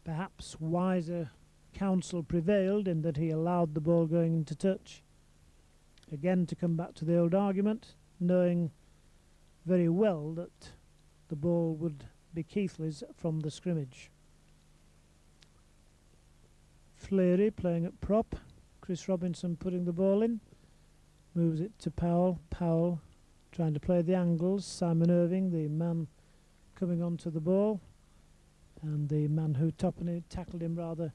perhaps wiser counsel prevailed in that he allowed the ball going into touch. Again, to come back to the old argument, knowing very well that the ball would be Keighley's from the scrimmage. Fleary playing at prop. Chris Robinson putting the ball in. Moves it to Powell. Powell trying to play the angles. Simon Irving, the man coming onto the ball. And the man who tackled him rather,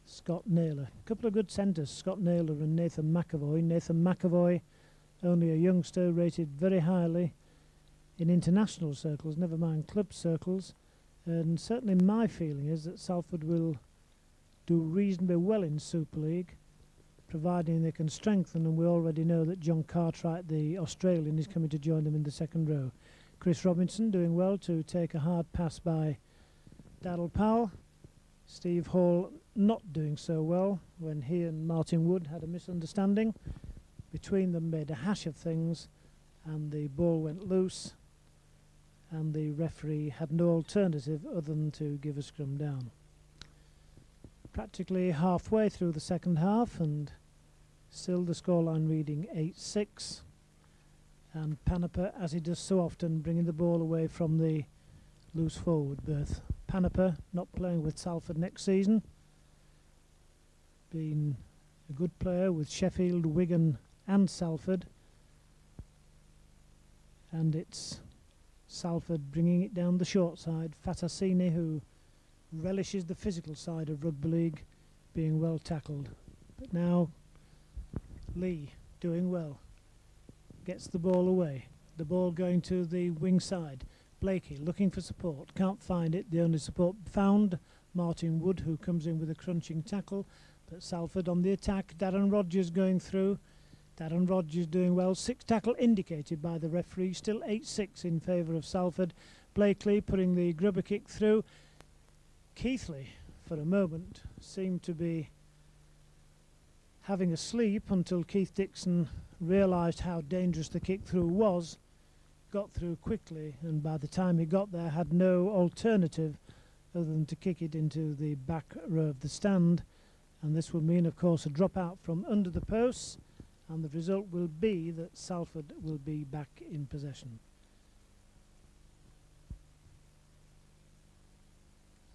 Scott Naylor. A couple of good centres, Scott Naylor and Nathan McAvoy. Nathan McAvoy, only a youngster, rated very highly in international circles, never mind club circles. And certainly my feeling is that Salford will do reasonably well in Super League, providing they can strengthen, and we already know that John Cartwright, the Australian, is coming to join them in the second row. Chris Robinson doing well to take a hard pass by Daryl Powell. Steve Hall not doing so well when he and Martin Wood had a misunderstanding. Between them made a hash of things, and the ball went loose, and the referee had no alternative other than to give a scrum down. Practically halfway through the second half, and still the scoreline reading 8-6, and Panaper, as he does so often, bringing the ball away from the loose forward berth. Panaper not playing with Salford next season, been a good player with Sheffield, Wigan and Salford, and it's Salford bringing it down the short side. Fatassini, who relishes the physical side of rugby league, being well tackled. But now Lee doing well. gets the ball away. The ball going to the wing side. Blakey looking for support, can't find it. The only support found, Martin Wood, who comes in with a crunching tackle. But Salford on the attack. Darren Rogers going through. Darren Rogers doing well. 6 tackle indicated by the referee. Still 8-6 in favour of Salford. Blakely putting the grubber kick through. Keighley, for a moment, seemed to be having a sleep until Keith Dixon realised how dangerous the kick through was. Got through quickly, and by the time he got there had no alternative other than to kick it into the back row of the stand. And this will mean, of course, a drop out from under the posts, and the result will be that Salford will be back in possession.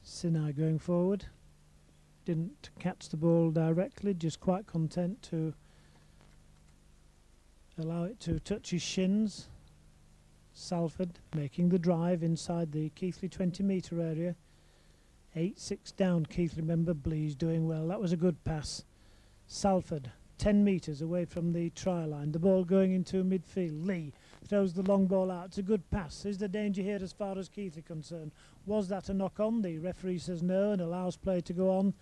Sinai going forward, didn't catch the ball directly, just quite content to allow it to touch his shins. Salford making the drive inside the Keighley 20-metre area. 8-6 down, Keighley member. Blease doing well. That was a good pass. Salford 10 metres away from the try line. The ball going into midfield. Lee throws the long ball out. It's a good pass. Is there danger here as far as Keighley concerned? Was that a knock on? The referee says no and allows play to go on.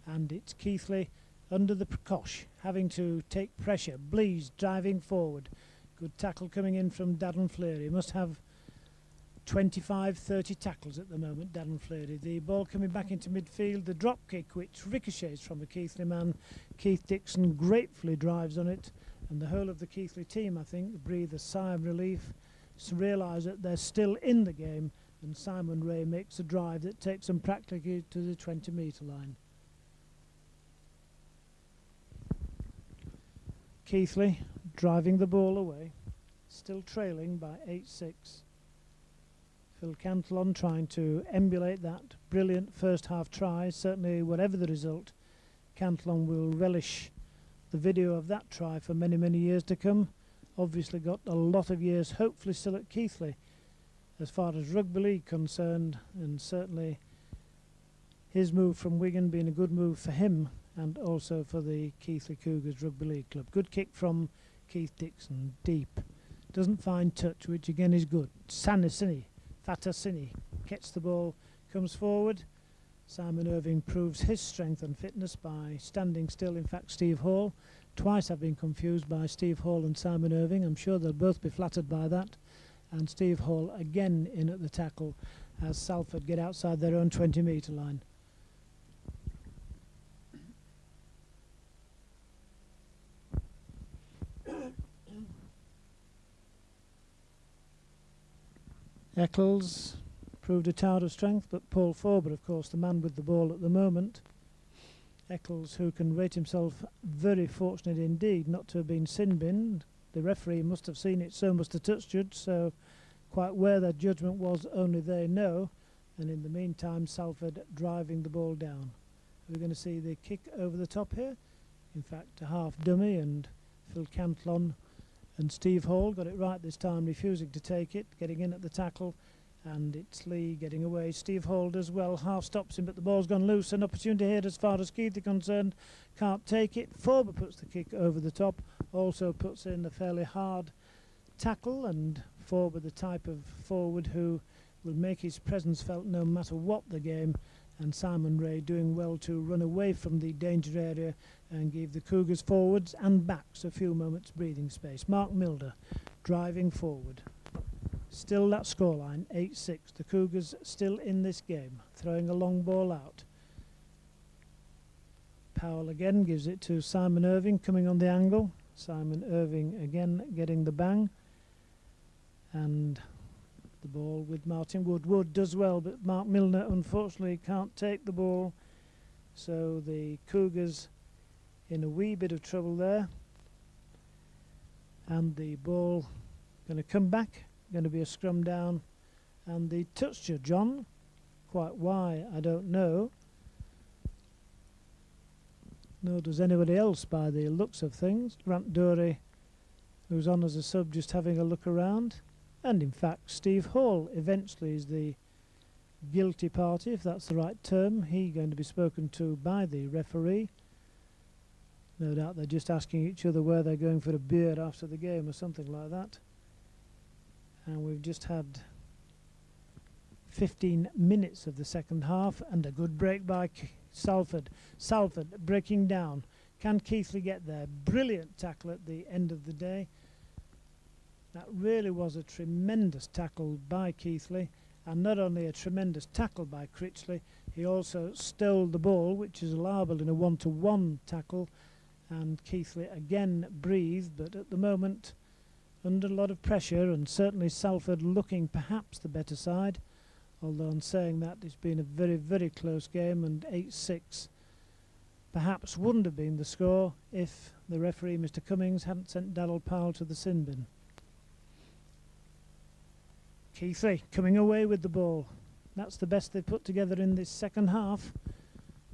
And it's Keighley under the cosh, having to take pressure. Blease driving forward. Good tackle coming in from Darren Fleary. He must have 25-30 tackles at the moment, Darren Fleary. The ball coming back into midfield. The drop kick, which ricochets from a Keighley man. Keith Dixon gratefully drives on it. And the whole of the Keighley team, I think, breathe a sigh of relief. Realise that they're still in the game. And Simon Ray makes a drive that takes them practically to the 20-metre line. Keighley driving the ball away, still trailing by 8-6. Phil Cantillon trying to emulate that brilliant first half try. Certainly, whatever the result, Cantillon will relish the video of that try for many, many years to come. Obviously got a lot of years, hopefully still at Keighley, as far as rugby league concerned, and certainly his move from Wigan being a good move for him and also for the Keighley Cougars Rugby League Club. Good kick from Keith Dixon, deep. Doesn't find touch, which again is good. Fatasini gets the ball, comes forward. Simon Irving proves his strength and fitness by standing still. In fact, Steve Hall. Twice I've been confused by Steve Hall and Simon Irving. I'm sure they'll both be flattered by that. And Steve Hall again in at the tackle as Salford get outside their own 20-metre line. Eccles proved a tower of strength, but Paul Forber, of course, the man with the ball at the moment. Eccles, who can rate himself very fortunate indeed not to have been sin-binned. The referee must have seen it, so must the touch judge, so quite where their judgment was, only they know. And in the meantime, Salford driving the ball down. We're going to see the kick over the top here. In fact, a half dummy, and Phil Cantillon and Steve Hall got it right this time, refusing to take it, getting in at the tackle, and it's Lee getting away. Steve Hall does well, half stops him, but the ball's gone loose. An opportunity here as far as Keith is concerned, can't take it. Forber puts the kick over the top, also puts in a fairly hard tackle, and Forber, the type of forward who will make his presence felt no matter what the game, and Simon Ray doing well to run away from the danger area and give the Cougars forwards and backs a few moments breathing space. Mark Milder driving forward. Still that scoreline, 8-6. The Cougars still in this game, throwing a long ball out. Powell again gives it to Simon Irving, coming on the angle. Simon Irving again getting the bang. And the ball with Martin Wood. Wood does well, but Mark Milner unfortunately can't take the ball. So the Cougars in a wee bit of trouble there. And the ball going to come back. Going to be a scrum down. And the touch judge on. Quite why, I don't know. Nor does anybody else by the looks of things. Grant Dory, who's on as a sub, just having a look around. And in fact, Steve Hall eventually is the guilty party, if that's the right term. He's going to be spoken to by the referee. No doubt they're just asking each other where they're going for a beer after the game or something like that. And we've just had 15 minutes of the second half and a good break by Salford. Salford breaking down. Can Keighley get there? Brilliant tackle at the end of the day. That really was a tremendous tackle by Keighley, and not only a tremendous tackle by Critchley, he also stole the ball, which is allowable in a one-to-one tackle, and Keighley again breathed, but at the moment under a lot of pressure, and certainly Salford looking perhaps the better side, although in saying that it's been a very, very close game, and 8-6 perhaps wouldn't have been the score if the referee, Mr. Cummings, hadn't sent Daryl Powell to the sin bin. Keighley coming away with the ball. That's the best they've put together in this second half.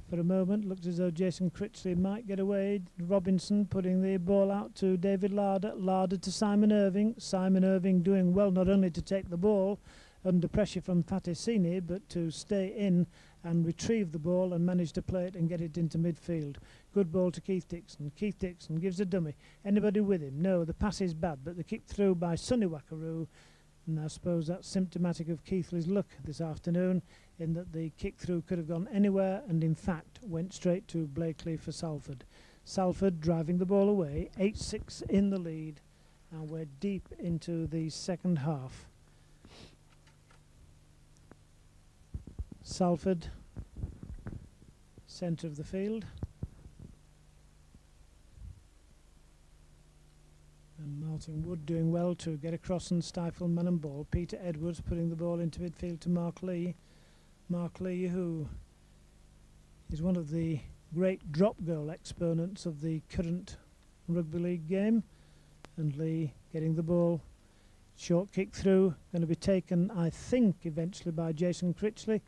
For a moment, looked as though Jason Critchley might get away. Robinson putting the ball out to David Larder. Larder to Simon Irving. Simon Irving doing well not only to take the ball under pressure from Fatisini, but to stay in and retrieve the ball and manage to play it and get it into midfield. Good ball to Keith Dixon. Keith Dixon gives a dummy. Anybody with him? No, the pass is bad, but the kick through by Sonny Wackaroo. And I suppose that's symptomatic of Keighley's luck this afternoon, in that the kick-through could have gone anywhere and in fact went straight to Blakely for Salford. Salford driving the ball away, 8-6 in the lead, and we're deep into the second half. Salford, centre of the field. And Martin Wood doing well to get across and stifle man and ball. Peter Edwards putting the ball into midfield to Mark Lee. Mark Lee, who is one of the great drop goal exponents of the current rugby league game. And Lee getting the ball. Short kick through. Going to be taken, I think, eventually by Jason Critchley.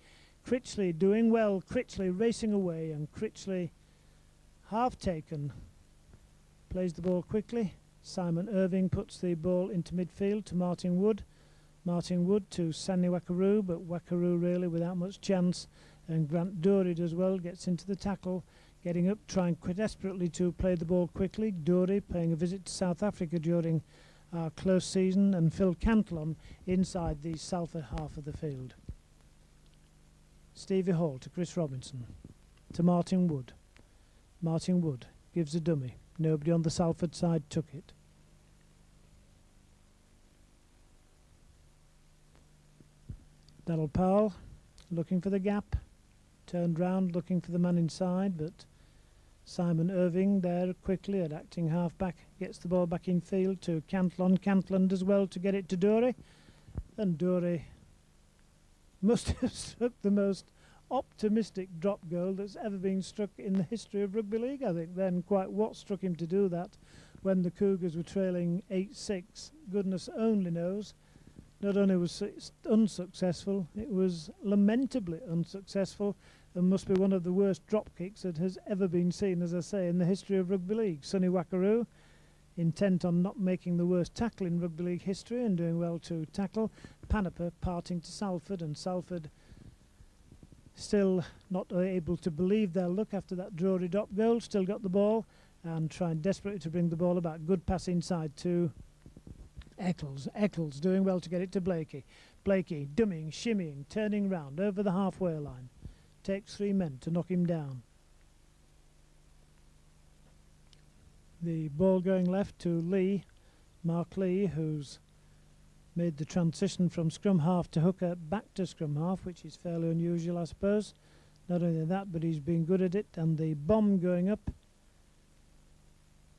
Critchley doing well. Critchley racing away. And Critchley half taken. Plays the ball quickly. Simon Irving puts the ball into midfield to Martin Wood. Martin Wood to Sandy Wackaroo, but Wackaroo really without much chance. And Grant Dory does well, gets into the tackle, getting up, trying quite desperately to play the ball quickly. Dory paying a visit to South Africa during our close season, and Phil Cantlon inside the Salford half of the field. Stevie Hall to Chris Robinson, to Martin Wood. Martin Wood gives a dummy. Nobody on the Salford side took it. Daryl Powell looking for the gap. Turned round looking for the man inside, but Simon Irving there quickly at acting half-back. Gets the ball back in field to Cantlon. Cantlon does well to get it to Dory. And Dory must have struck the most optimistic drop goal that's ever been struck in the history of rugby league, I think. Then quite what struck him to do that when the Cougars were trailing 8-6, goodness only knows. Not only was it unsuccessful, it was lamentably unsuccessful, and must be one of the worst drop kicks that has ever been seen, as I say, in the history of rugby league. Sonny Wackaroo, intent on not making the worst tackle in rugby league history and doing well to tackle. Panaper parting to Salford, and Salford still not able to believe their luck after that Drury drop goal. Still got the ball and trying desperately to bring the ball about. Good pass inside to Eccles. Eccles doing well to get it to Blakey. Blakey dummying, shimmying, turning round over the halfway line. Takes 3 men to knock him down. The ball going left to Lee. Mark Lee, who's made the transition from scrum half to hooker back to scrum half, which is fairly unusual, I suppose. Not only that, but he's been good at it. And the bomb going up.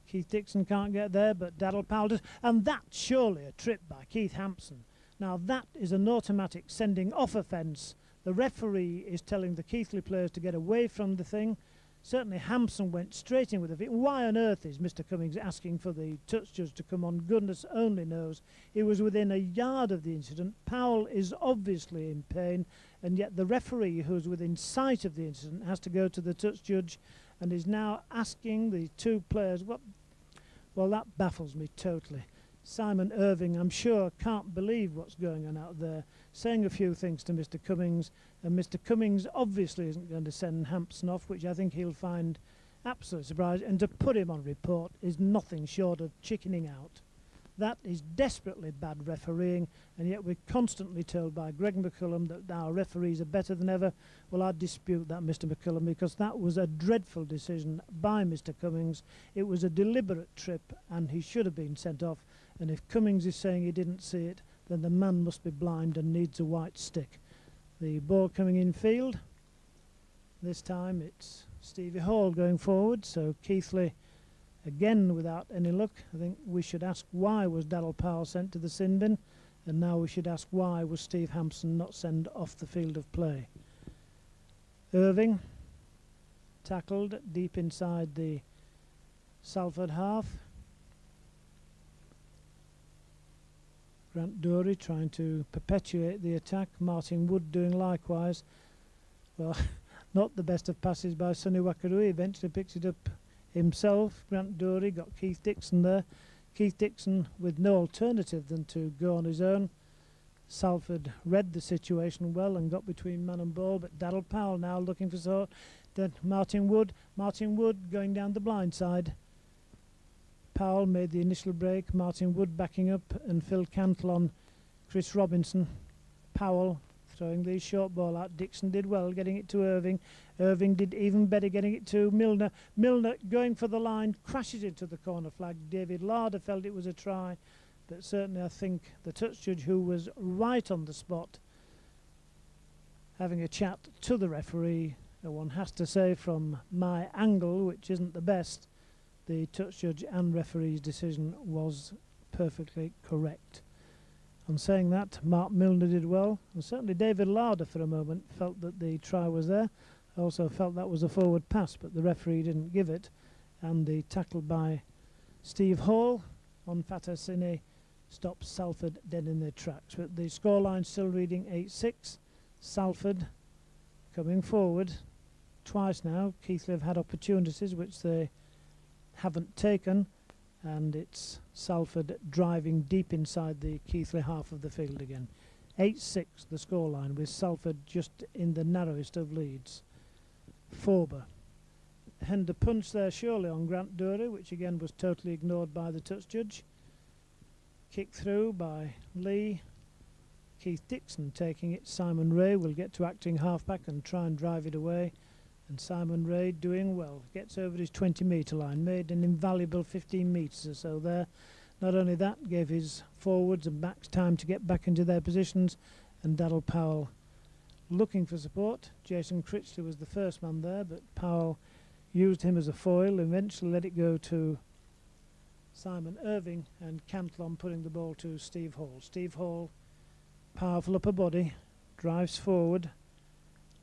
Keith Dixon can't get there, but Daryl Powell does. And that's surely a trip by Keith Hampson. Now that is an automatic sending off offence. The referee is telling the Keighley players to get away from the thing. Certainly Hampson went straight in with it. Why on earth is Mr. Cummings asking for the touch judge to come on? Goodness only knows. He was within a yard of the incident. Powell is obviously in pain, and yet the referee, who's within sight of the incident, has to go to the touch judge and is now asking the two players what. Well, that baffles me totally. Simon Irving, I'm sure, can't believe what's going on out there, saying a few things to Mr. Cummings, and Mr. Cummings obviously isn't going to send Hampson off, which I think he'll find Absolutely surprised, and to put him on report is nothing short of chickening out. That is desperately bad refereeing, and yet we're constantly told by Greg McCullum that our referees are better than ever. Well, I dispute that, Mr. McCullum, because that was a dreadful decision by Mr. Cummings. It was a deliberate trip, and he should have been sent off. And if Cummings is saying he didn't see it, then the man must be blind and needs a white stick. The ball coming in field. This time it's Stevie Hall going forward, so Keighley again without any luck. I think we should ask why was Daryl Powell sent to the sin bin, and now we should ask why was Steve Hampson not sent off the field of play. Irving tackled deep inside the Salford half. Grant Dury trying to perpetuate the attack. Martin Wood doing likewise. Well, not the best of passes by Sonny Wakaru. He eventually picks it up himself. Grant Dury got Keith Dixon there. Keith Dixon with no alternative than to go on his own. Salford read the situation well and got between man and ball, but Daryl Powell now looking for so then Martin Wood going down the blind side. Powell made the initial break, Martin Wood backing up, and Phil Cantle on Chris Robinson. Powell throwing the short ball out. Dixon did well getting it to Irving. Irving did even better getting it to Milner. Milner going for the line, crashes into the corner flag. David Larder felt it was a try, but certainly I think the touch judge, who was right on the spot having a chat to the referee, one has to say from my angle, which isn't the best, the touch judge and referee's decision was perfectly correct. On saying that, Mark Milner did well, and certainly David Larder for a moment felt that the try was there. Also felt that was a forward pass, but the referee didn't give it, and the tackle by Steve Hall on Fatasini stops Salford dead in their tracks. But the scoreline still reading 8-6. Salford coming forward twice now. Keighley have had opportunities which they haven't taken, and it's Salford driving deep inside the Keighley half of the field again. 8-6 the scoreline, with Salford just in the narrowest of leads. Forber and a punch there surely on Grant Dury, which again was totally ignored by the touch judge. Kick through by Lee. Keith Dixon taking it. Simon Ray will get to acting halfback and try and drive it away. And Simon Ray doing well, gets over his 20-metre line, made an invaluable 15 metres or so there. Not only that, gave his forwards and backs time to get back into their positions, and Daryl Powell looking for support. Jason Critchley was the first man there, but Powell used him as a foil, eventually let it go to Simon Irving, and Cantlon putting the ball to Steve Hall. Steve Hall, powerful upper body, drives forward,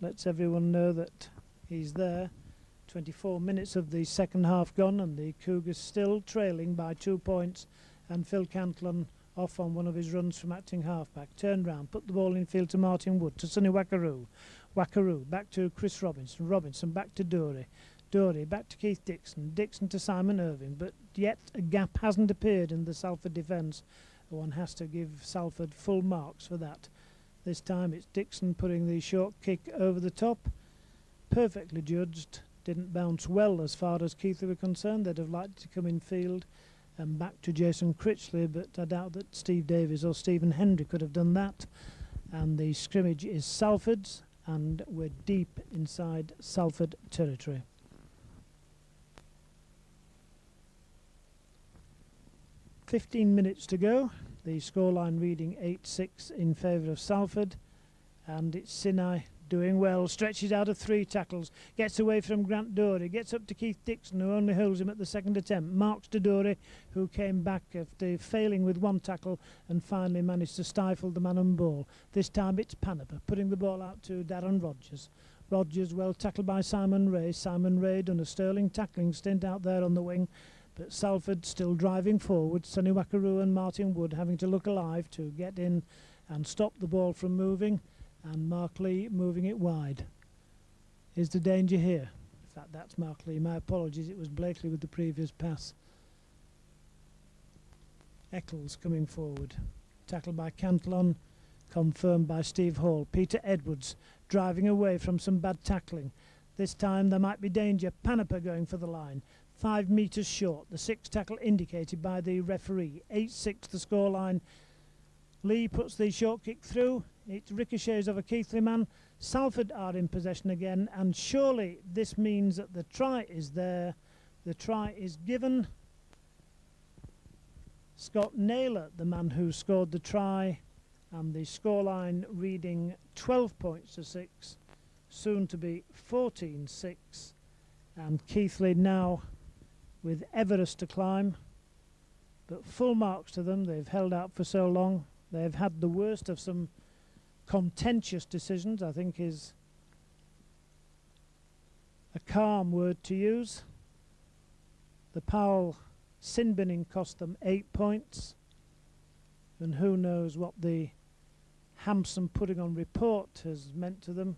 lets everyone know that he's there. 24 minutes of the second half gone, and the Cougars still trailing by 2 points, and Phil Cantlon off on one of his runs from acting halfback. Turned round, put the ball in field to Martin Wood, to Sonny Wakaru. Wakaru back to Chris Robinson. Robinson back to Dury. Dury back to Keith Dixon. Dixon to Simon Irving. But yet a gap hasn't appeared in the Salford defence. One has to give Salford full marks for that. This time it's Dixon putting the short kick over the top. Perfectly judged. Didn't bounce well as far as Keighley were concerned. They'd have liked to come in field and back to Jason Critchley, but I doubt that Steve Davies or Stephen Hendry could have done that. And the scrimmage is Salford's, and we're deep inside Salford territory. .15 minutes to go. The scoreline reading 8-6 in favour of Salford, and it's Sinai doing well, stretches out of 3 tackles, gets away from Grant Dury, gets up to Keith Dixon, who only holds him at the second attempt, marks to Dury, who came back after failing with 1 tackle and finally managed to stifle the man on ball. This time it's Panaper putting the ball out to Darren Rogers. Rogers well tackled by Simon Ray. Simon Ray done a sterling tackling stint out there on the wing, but Salford still driving forward. Sonny Wakaru and Martin Wood having to look alive to get in and stop the ball from moving, and Mark Lee moving it wide. Is the danger here? In fact, that's Mark Lee. My apologies, it was Blakely with the previous pass. Eccles coming forward. Tackled by Cantlon, confirmed by Steve Hall. Peter Edwards driving away from some bad tackling. This time there might be danger. Panaper going for the line. 5 metres short. The 6 tackle indicated by the referee. 8-6 the scoreline. Lee puts the short kick through. It ricochets off a Keighley man. Salford are in possession again, and surely this means that the try is there. The try is given. Scott Naylor, the man who scored the try, and the scoreline reading 12 points to 6, soon to be 14-6, and Keighley now with Everest to climb, but full marks to them. They've held out for so long. They've had the worst of some contentious decisions, I think is a calm word to use. The Powell sin binning cost them 8 points, and who knows what the Hampson putting on report has meant to them,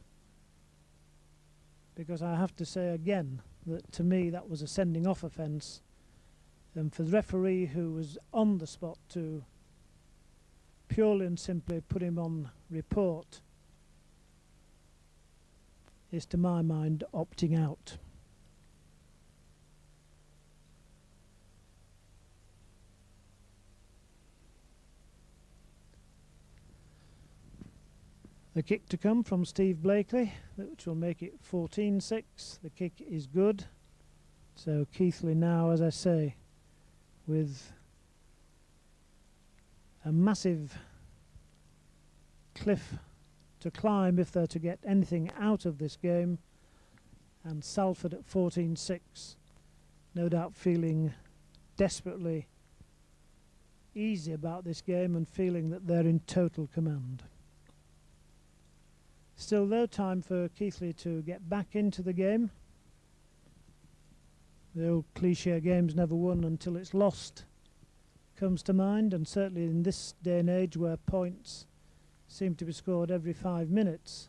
because I have to say again that to me that was a sending off offence, and for the referee who was on the spot to purely and simply put him on report is, to my mind, opting out. The kick to come from Steve Blakely, which will make it 14-6. The kick is good. So Keighley now, as I say, with a massive cliff to climb if they're to get anything out of this game, and Salford at 14-6, no doubt feeling desperately easy about this game and feeling that they're in total command. Still though, time for Keighley to get back into the game. The old cliche, game's never won until it's lost, comes to mind, and certainly in this day and age where points seem to be scored every 5 minutes,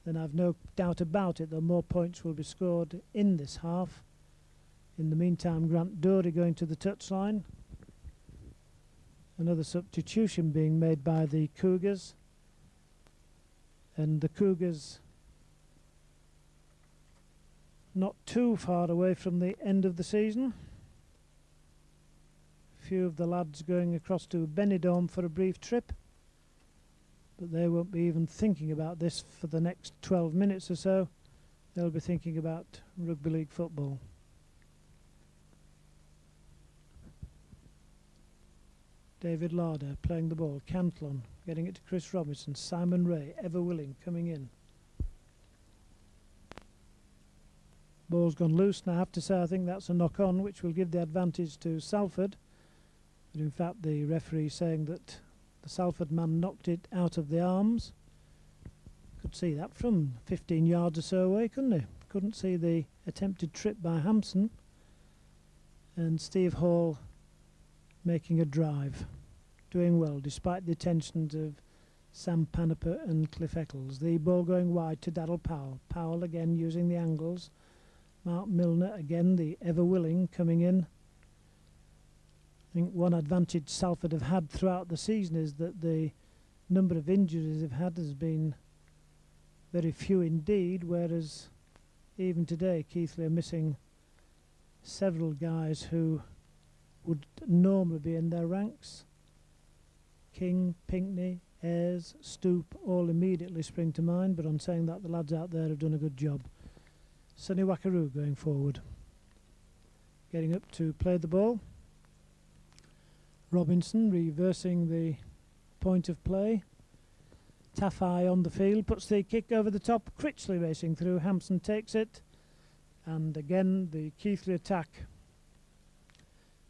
then I've no doubt about it that more points will be scored in this half. In the meantime, Grant Dory going to the touchline. Another substitution being made by the Cougars. And the Cougars not too far away from the end of the season. A few of the lads going across to Benidorm for a brief trip, but they won't be even thinking about this for the next 12 minutes or so. They'll be thinking about rugby league football. David Larder playing the ball. Cantlon getting it to Chris Robinson. Simon Ray, ever willing, coming in. Ball's gone loose, and I have to say I think that's a knock-on, which will give the advantage to Salford. But in fact the referee saying that the Salford man knocked it out of the arms. Could see that from 15 yards or so away, couldn't he? Couldn't see the attempted trip by Hampson. And Steve Hall making a drive, doing well despite the attentions of Sam Panaper and Cliff Eccles. The ball going wide to Daryl Powell. Powell again using the angles. Mark Milner again, the ever willing, coming in. I think one advantage Salford have had throughout the season is that the number of injuries they've had has been very few indeed, whereas even today Keighley are missing several guys who would normally be in their ranks. King, Pinkney, Ayres, Stoop all immediately spring to mind, but on saying that, the lads out there have done a good job. Sonny Wakaru going forward, getting up to play the ball. Robinson reversing the point of play. Taffy on the field, puts the kick over the top. Critchley racing through. Hampson takes it, and again the Keighley attack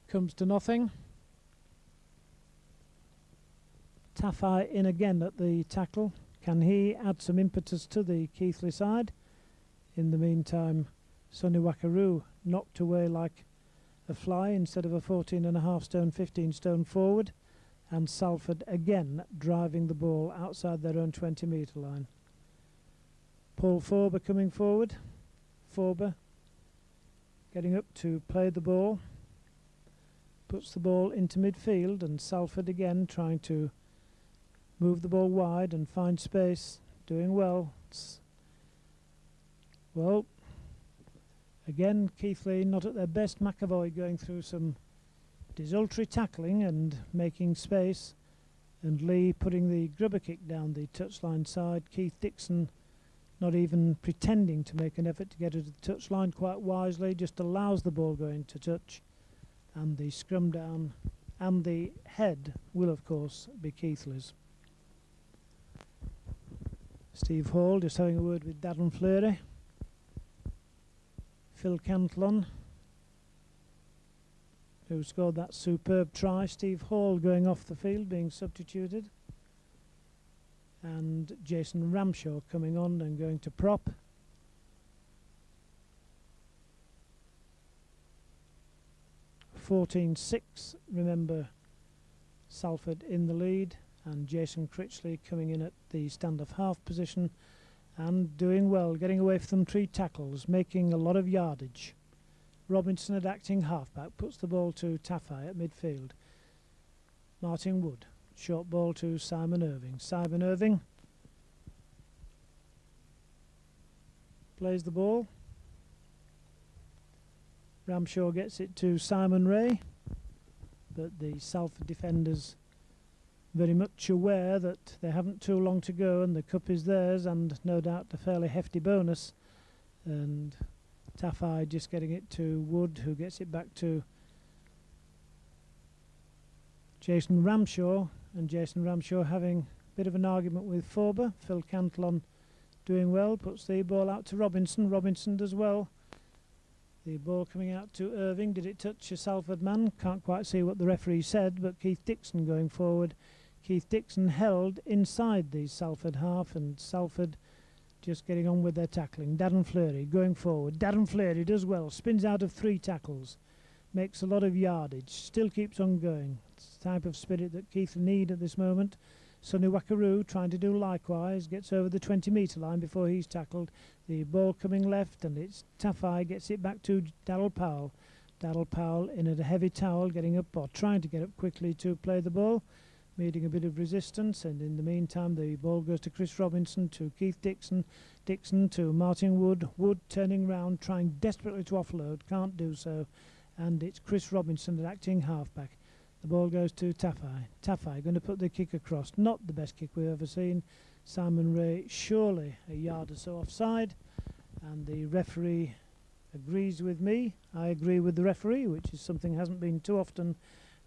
comes to nothing. Taffy in again at the tackle. Can he add some impetus to the Keighley side? In the meantime, Sonny Wakaru knocked away like a fly instead of a 14.5 stone, 15 stone forward, and Salford again driving the ball outside their own 20-metre line. Paul Forber coming forward. Forber getting up to play the ball. Puts the ball into midfield, and Salford again trying to move the ball wide and find space. Doing well. Well, Again, Keighley not at their best. McAvoy going through some desultory tackling and making space, and Lee putting the grubber kick down the touchline side. Keith Dixon not even pretending to make an effort to get it to the touchline, quite wisely just allows the ball going to touch, and the scrum down and the head will of course be Keighley's. Steve Hall just having a word with Darren Fleury. Phil Cantillon, who scored that superb try. Steve Hall going off the field, being substituted. And Jason Ramshaw coming on and going to prop. (14-6), remember, Salford in the lead, and Jason Critchley coming in at the stand-off half position and doing well, getting away from 3 tackles, making a lot of yardage. Robinson at acting halfback puts the ball to Taffy at midfield. Martin Wood, short ball to Simon Irving. Simon Irving plays the ball. Ramshaw gets it to Simon Ray, but the Salford defenders very much aware that they haven't too long to go and the cup is theirs, and no doubt a fairly hefty bonus. And Taffy just getting it to Wood, who gets it back to Jason Ramshaw, and Jason Ramshaw having a bit of an argument with Forber. Phil Cantillon doing well, puts the ball out to Robinson. Robinson does well. The ball coming out to Irving. Did it touch a Salford man? Can't quite see what the referee said, but Keith Dixon going forward. Keith Dixon held inside the Salford half, and Salford just getting on with their tackling. Darren Fleury going forward. Darren Fleury does well, spins out of 3 tackles, makes a lot of yardage, still keeps on going. It's the type of spirit that Keith need at this moment. Sonny Wakaru trying to do likewise, gets over the 20-metre line before he's tackled. The ball coming left, and it's Taffy gets it back to Darryl Powell. Darryl Powell in at a heavy towel, getting up or trying to get up quickly to play the ball, meeting a bit of resistance, and in the meantime the ball goes to Chris Robinson, to Keith Dixon, Dixon to Martin Wood, Wood turning round, trying desperately to offload, can't do so, and it's Chris Robinson at acting halfback. The ball goes to Taffy. Taffy going to put the kick across, not the best kick we've ever seen. Simon Ray surely a yard or so offside, and the referee agrees with me. I agree with the referee, which is something hasn't been too often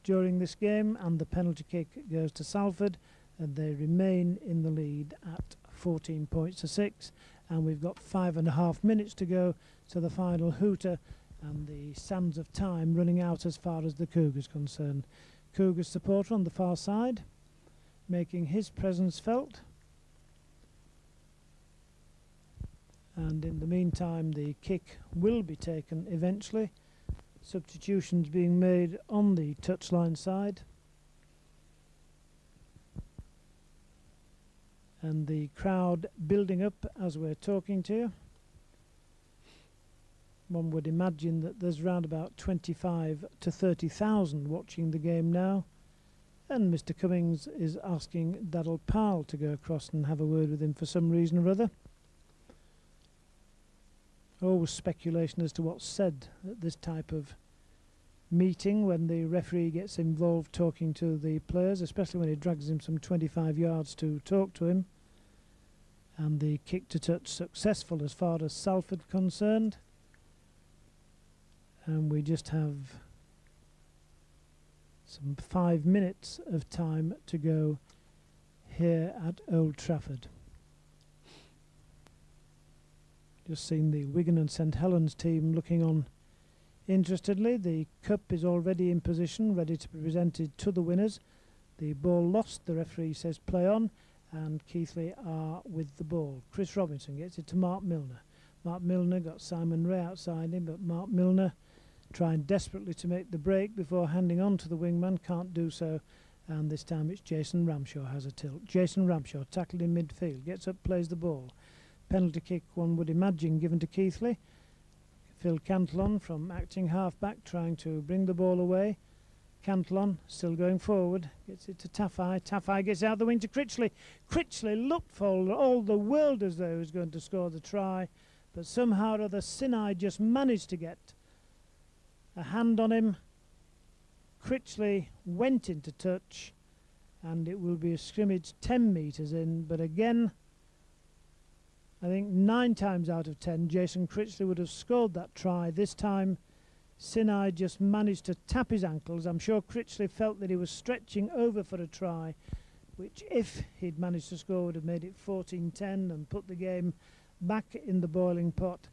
during this game, and the penalty kick goes to Salford, and they remain in the lead at 14 points to 6, and we've got 5.5 minutes to go to the final hooter, and the sands of time running out as far as the Cougars concerned. Cougars supporter on the far side making his presence felt, and in the meantime the kick will be taken eventually. Substitutions being made on the touchline side, and the crowd building up as we're talking to you. One would imagine that there's around about 25 to 30,000 watching the game now, and Mr. Cummings is asking Darryl Powell to go across and have a word with him for some reason or other. Always speculation as to what's said at this type of meeting when the referee gets involved talking to the players, especially when he drags him some 25 yards to talk to him. And the kick to touch successful as far as Salford concerned. And we just have some 5 minutes of time to go here at Old Trafford. Just seen the Wigan and St Helens team looking on interestedly. The cup is already in position, ready to be presented to the winners. The ball lost, the referee says play on, and Keighley are with the ball. Chris Robinson gets it to Mark Milner. Mark Milner got Simon Ray outside him, but Mark Milner trying desperately to make the break before handing on to the wingman, can't do so, and this time it's Jason Ramshaw has a tilt. Jason Ramshaw tackled in midfield, gets up, plays the ball. Penalty kick, one would imagine, given to Keighley. Phil Cantillon from acting half-back trying to bring the ball away. Cantillon still going forward, gets it to Taffy. Taffy gets out the wing to Critchley. Critchley looked for all the world as though he was going to score the try, but somehow or other Sinai just managed to get a hand on him. Critchley went into touch, and it will be a scrimmage 10 metres in, but again, I think 9 times out of 10 Jason Critchley would have scored that try. This time Sinai just managed to tap his ankles. I'm sure Critchley felt that he was stretching over for a try, which if he'd managed to score would have made it 14-10 and put the game back in the boiling pot.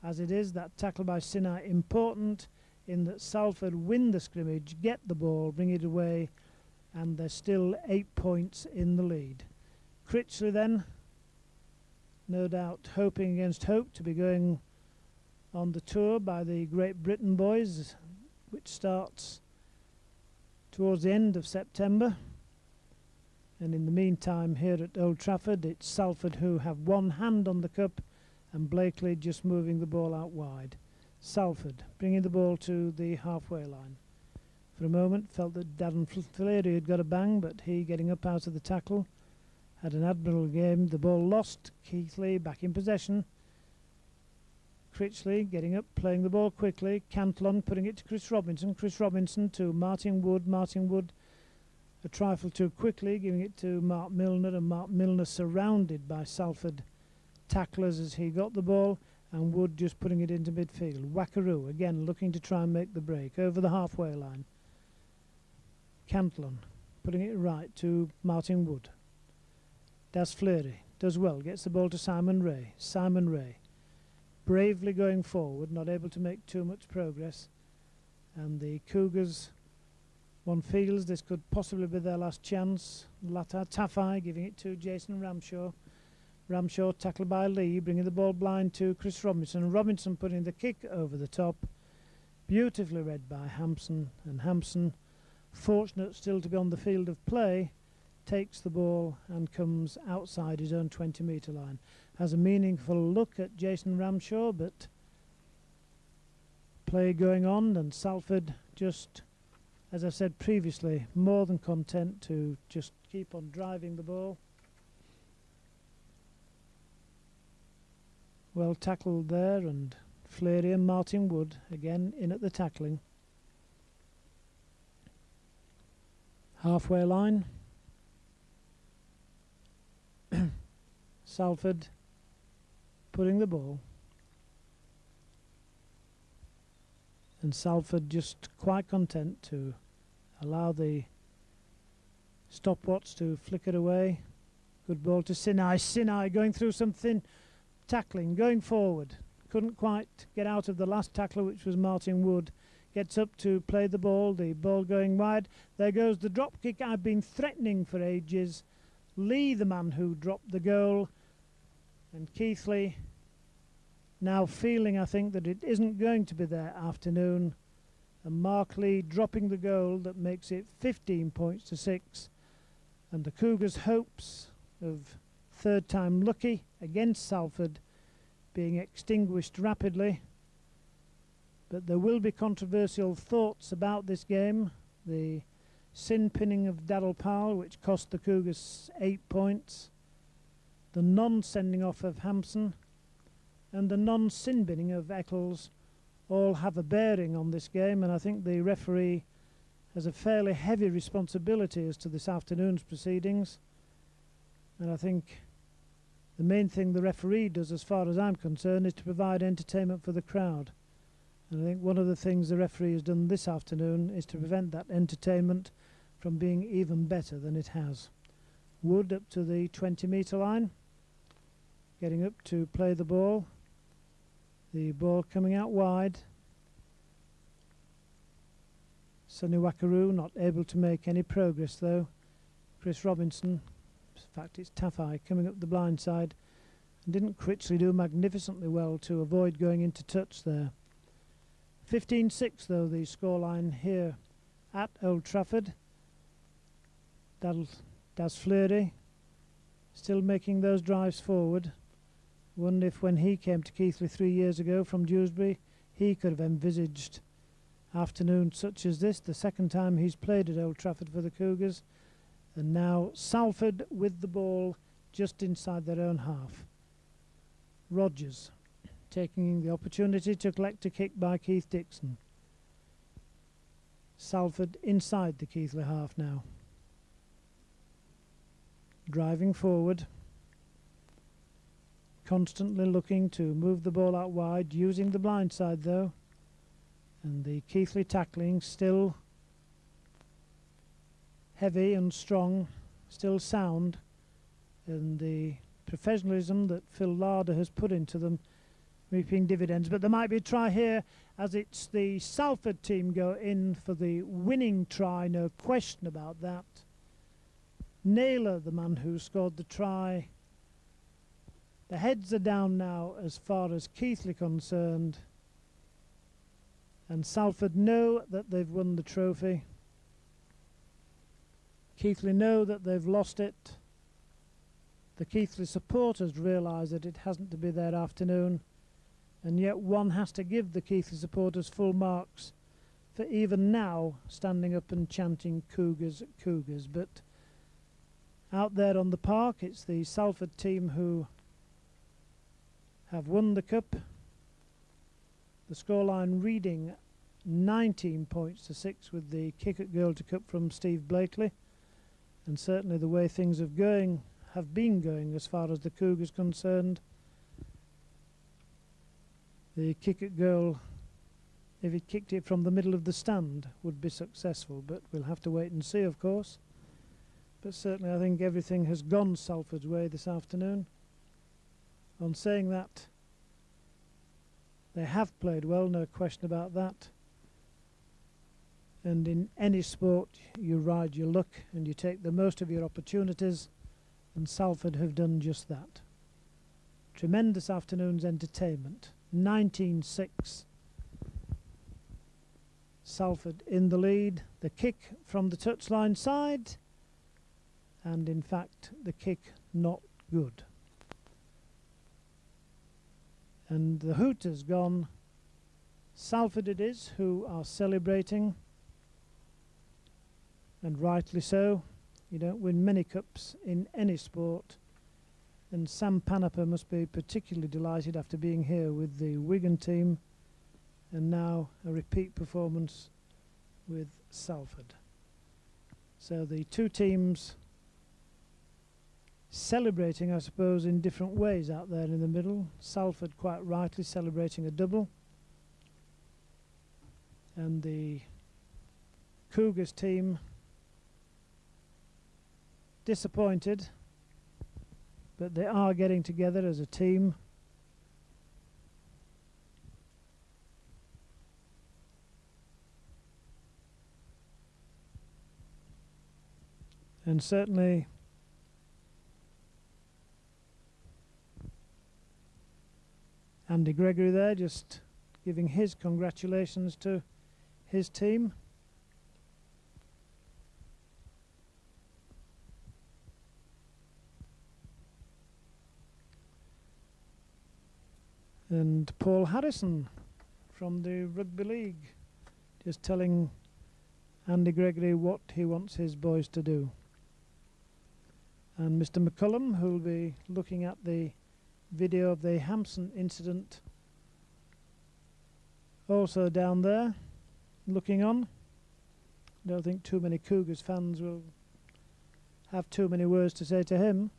As it is, that tackle by Sinai important in that Salford win the scrimmage, get the ball, bring it away, and they're still 8 points in the lead. Critchley then, no doubt hoping against hope to be going on the tour by the Great Britain boys, which starts towards the end of September. And in the meantime, here at Old Trafford, it's Salford who have one hand on the cup and Blakely just moving the ball out wide. Salford bringing the ball to the halfway line. For a moment, felt that Darren Fleary had got a bang, but he, getting up out of the tackle, had an admirable game. The ball lost. Keighley back in possession. Critchley getting up, playing the ball quickly. Cantillon putting it to Chris Robinson. Chris Robinson to Martin Wood. Martin Wood a trifle too quickly, giving it to Mark Milner, and Mark Milner surrounded by Salford tacklers as he got the ball, and Wood just putting it into midfield. Wackaroo again looking to try and make the break over the halfway line. Cantillon putting it right to Martin Wood. Das Fleury does well, gets the ball to Simon Ray. Simon Ray bravely going forward, not able to make too much progress, and the Cougars, one feels this could possibly be their last chance. Latta Tafai giving it to Jason Ramshaw. Ramshaw tackled by Lee, bringing the ball blind to Chris Robinson. Robinson putting the kick over the top, beautifully read by Hampson, and Hampson, fortunate still to be on the field of play, takes the ball and comes outside his own 20-metre line. Has a meaningful look at Jason Ramshaw, but play going on, and Salford just, as I said previously, more than content to just keep on driving the ball. Well tackled there, and Fleury and Martin Wood again in at the tackling. Halfway line. Salford putting the ball, and Salford just quite content to allow the stopwatch to flicker away. Good ball to Sinai. Sinai going through something, tackling, going forward. Couldn't quite get out of the last tackler, which was Martin Wood. Gets up to play the ball going wide. There goes the drop kick I've been threatening for ages. Lee, the man who dropped the goal, and Keighley now feeling, I think, that it isn't going to be their afternoon, and Mark Lee dropping the goal that makes it 15 points to 6, and the Cougars' hopes of third time lucky against Salford being extinguished rapidly. But there will be controversial thoughts about this game. The sin pinning of Daryl Powell, which cost the Cougars 8 points, the non-sending off of Hampson, and the non-sin binning of Eccles all have a bearing on this game, and I think the referee has a fairly heavy responsibility as to this afternoon's proceedings. And I think the main thing the referee does, as far as I'm concerned, is to provide entertainment for the crowd. And I think one of the things the referee has done this afternoon is to prevent that entertainment from being even better than it has. Wood up to the 20-metre line, getting up to play the ball. The ball coming out wide. Sonny Wackaroo not able to make any progress though. Chris Robinson, in fact it's Tafai, coming up the blind side. And didn't Critchley do magnificently well to avoid going into touch there. 15-6 though the scoreline here at Old Trafford. Das Fleury still making those drives forward. Wonder if when he came to Keighley 3 years ago from Dewsbury, he could have envisaged afternoons such as this, the second time he's played at Old Trafford for the Cougars. And now Salford with the ball just inside their own half. Rogers taking the opportunity to collect a kick by Keith Dixon. Salford inside the Keighley half now. Driving forward. Constantly looking to move the ball out wide, using the blind side though. And the Keighley tackling still heavy and strong, still sound. And the professionalism that Phil Larder has put into them reaping dividends. But there might be a try here as it's the Salford team go in for the winning try, no question about that. Naylor, the man who scored the try. The heads are down now as far as Keighley concerned, and Salford know that they've won the trophy. Keighley know that they've lost it. The Keighley supporters realise that it hasn't to be their afternoon, and yet one has to give the Keighley supporters full marks for even now standing up and chanting Cougars, Cougars. But out there on the park, it's the Salford team who have won the cup. The scoreline reading 19 points to 6 with the kick at goal to cup from Steve Blakely, and certainly the way things have been going as far as the Cougars concerned. The kick at goal, if he kicked it from the middle of the stand, would be successful, but we'll have to wait and see, of course. But certainly I think everything has gone Salford's way this afternoon. On saying that, they have played well, no question about that. And in any sport, you ride your luck and you take the most of your opportunities, and Salford have done just that. Tremendous afternoon's entertainment. 19-6. Salford in the lead. The kick from the touchline side, and in fact the kick not good. And the hoot has gone. Salford it is who are celebrating, and rightly so. You don't win many cups in any sport, and Sam Panaper must be particularly delighted after being here with the Wigan team, and now a repeat performance with Salford. So the two teams celebrating, I suppose, in different ways out there in the middle. Salford quite rightly celebrating a double, and the Cougars team disappointed, but they are getting together as a team. And certainly Andy Gregory there just giving his congratulations to his team. And Paul Harrison from the Rugby League just telling Andy Gregory what he wants his boys to do. And Mr. McCullum, who will be looking at the video of the Hampson incident, also down there looking on. I don't think too many Cougars fans will have too many words to say to him.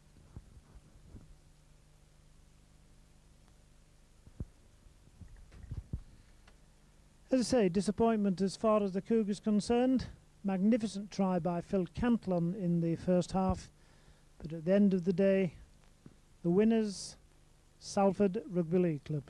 As I say, disappointment as far as the Cougars concerned. Magnificent try by Phil Cantlon in the first half, but at the end of the day, the winners, Salford Rugby League Club.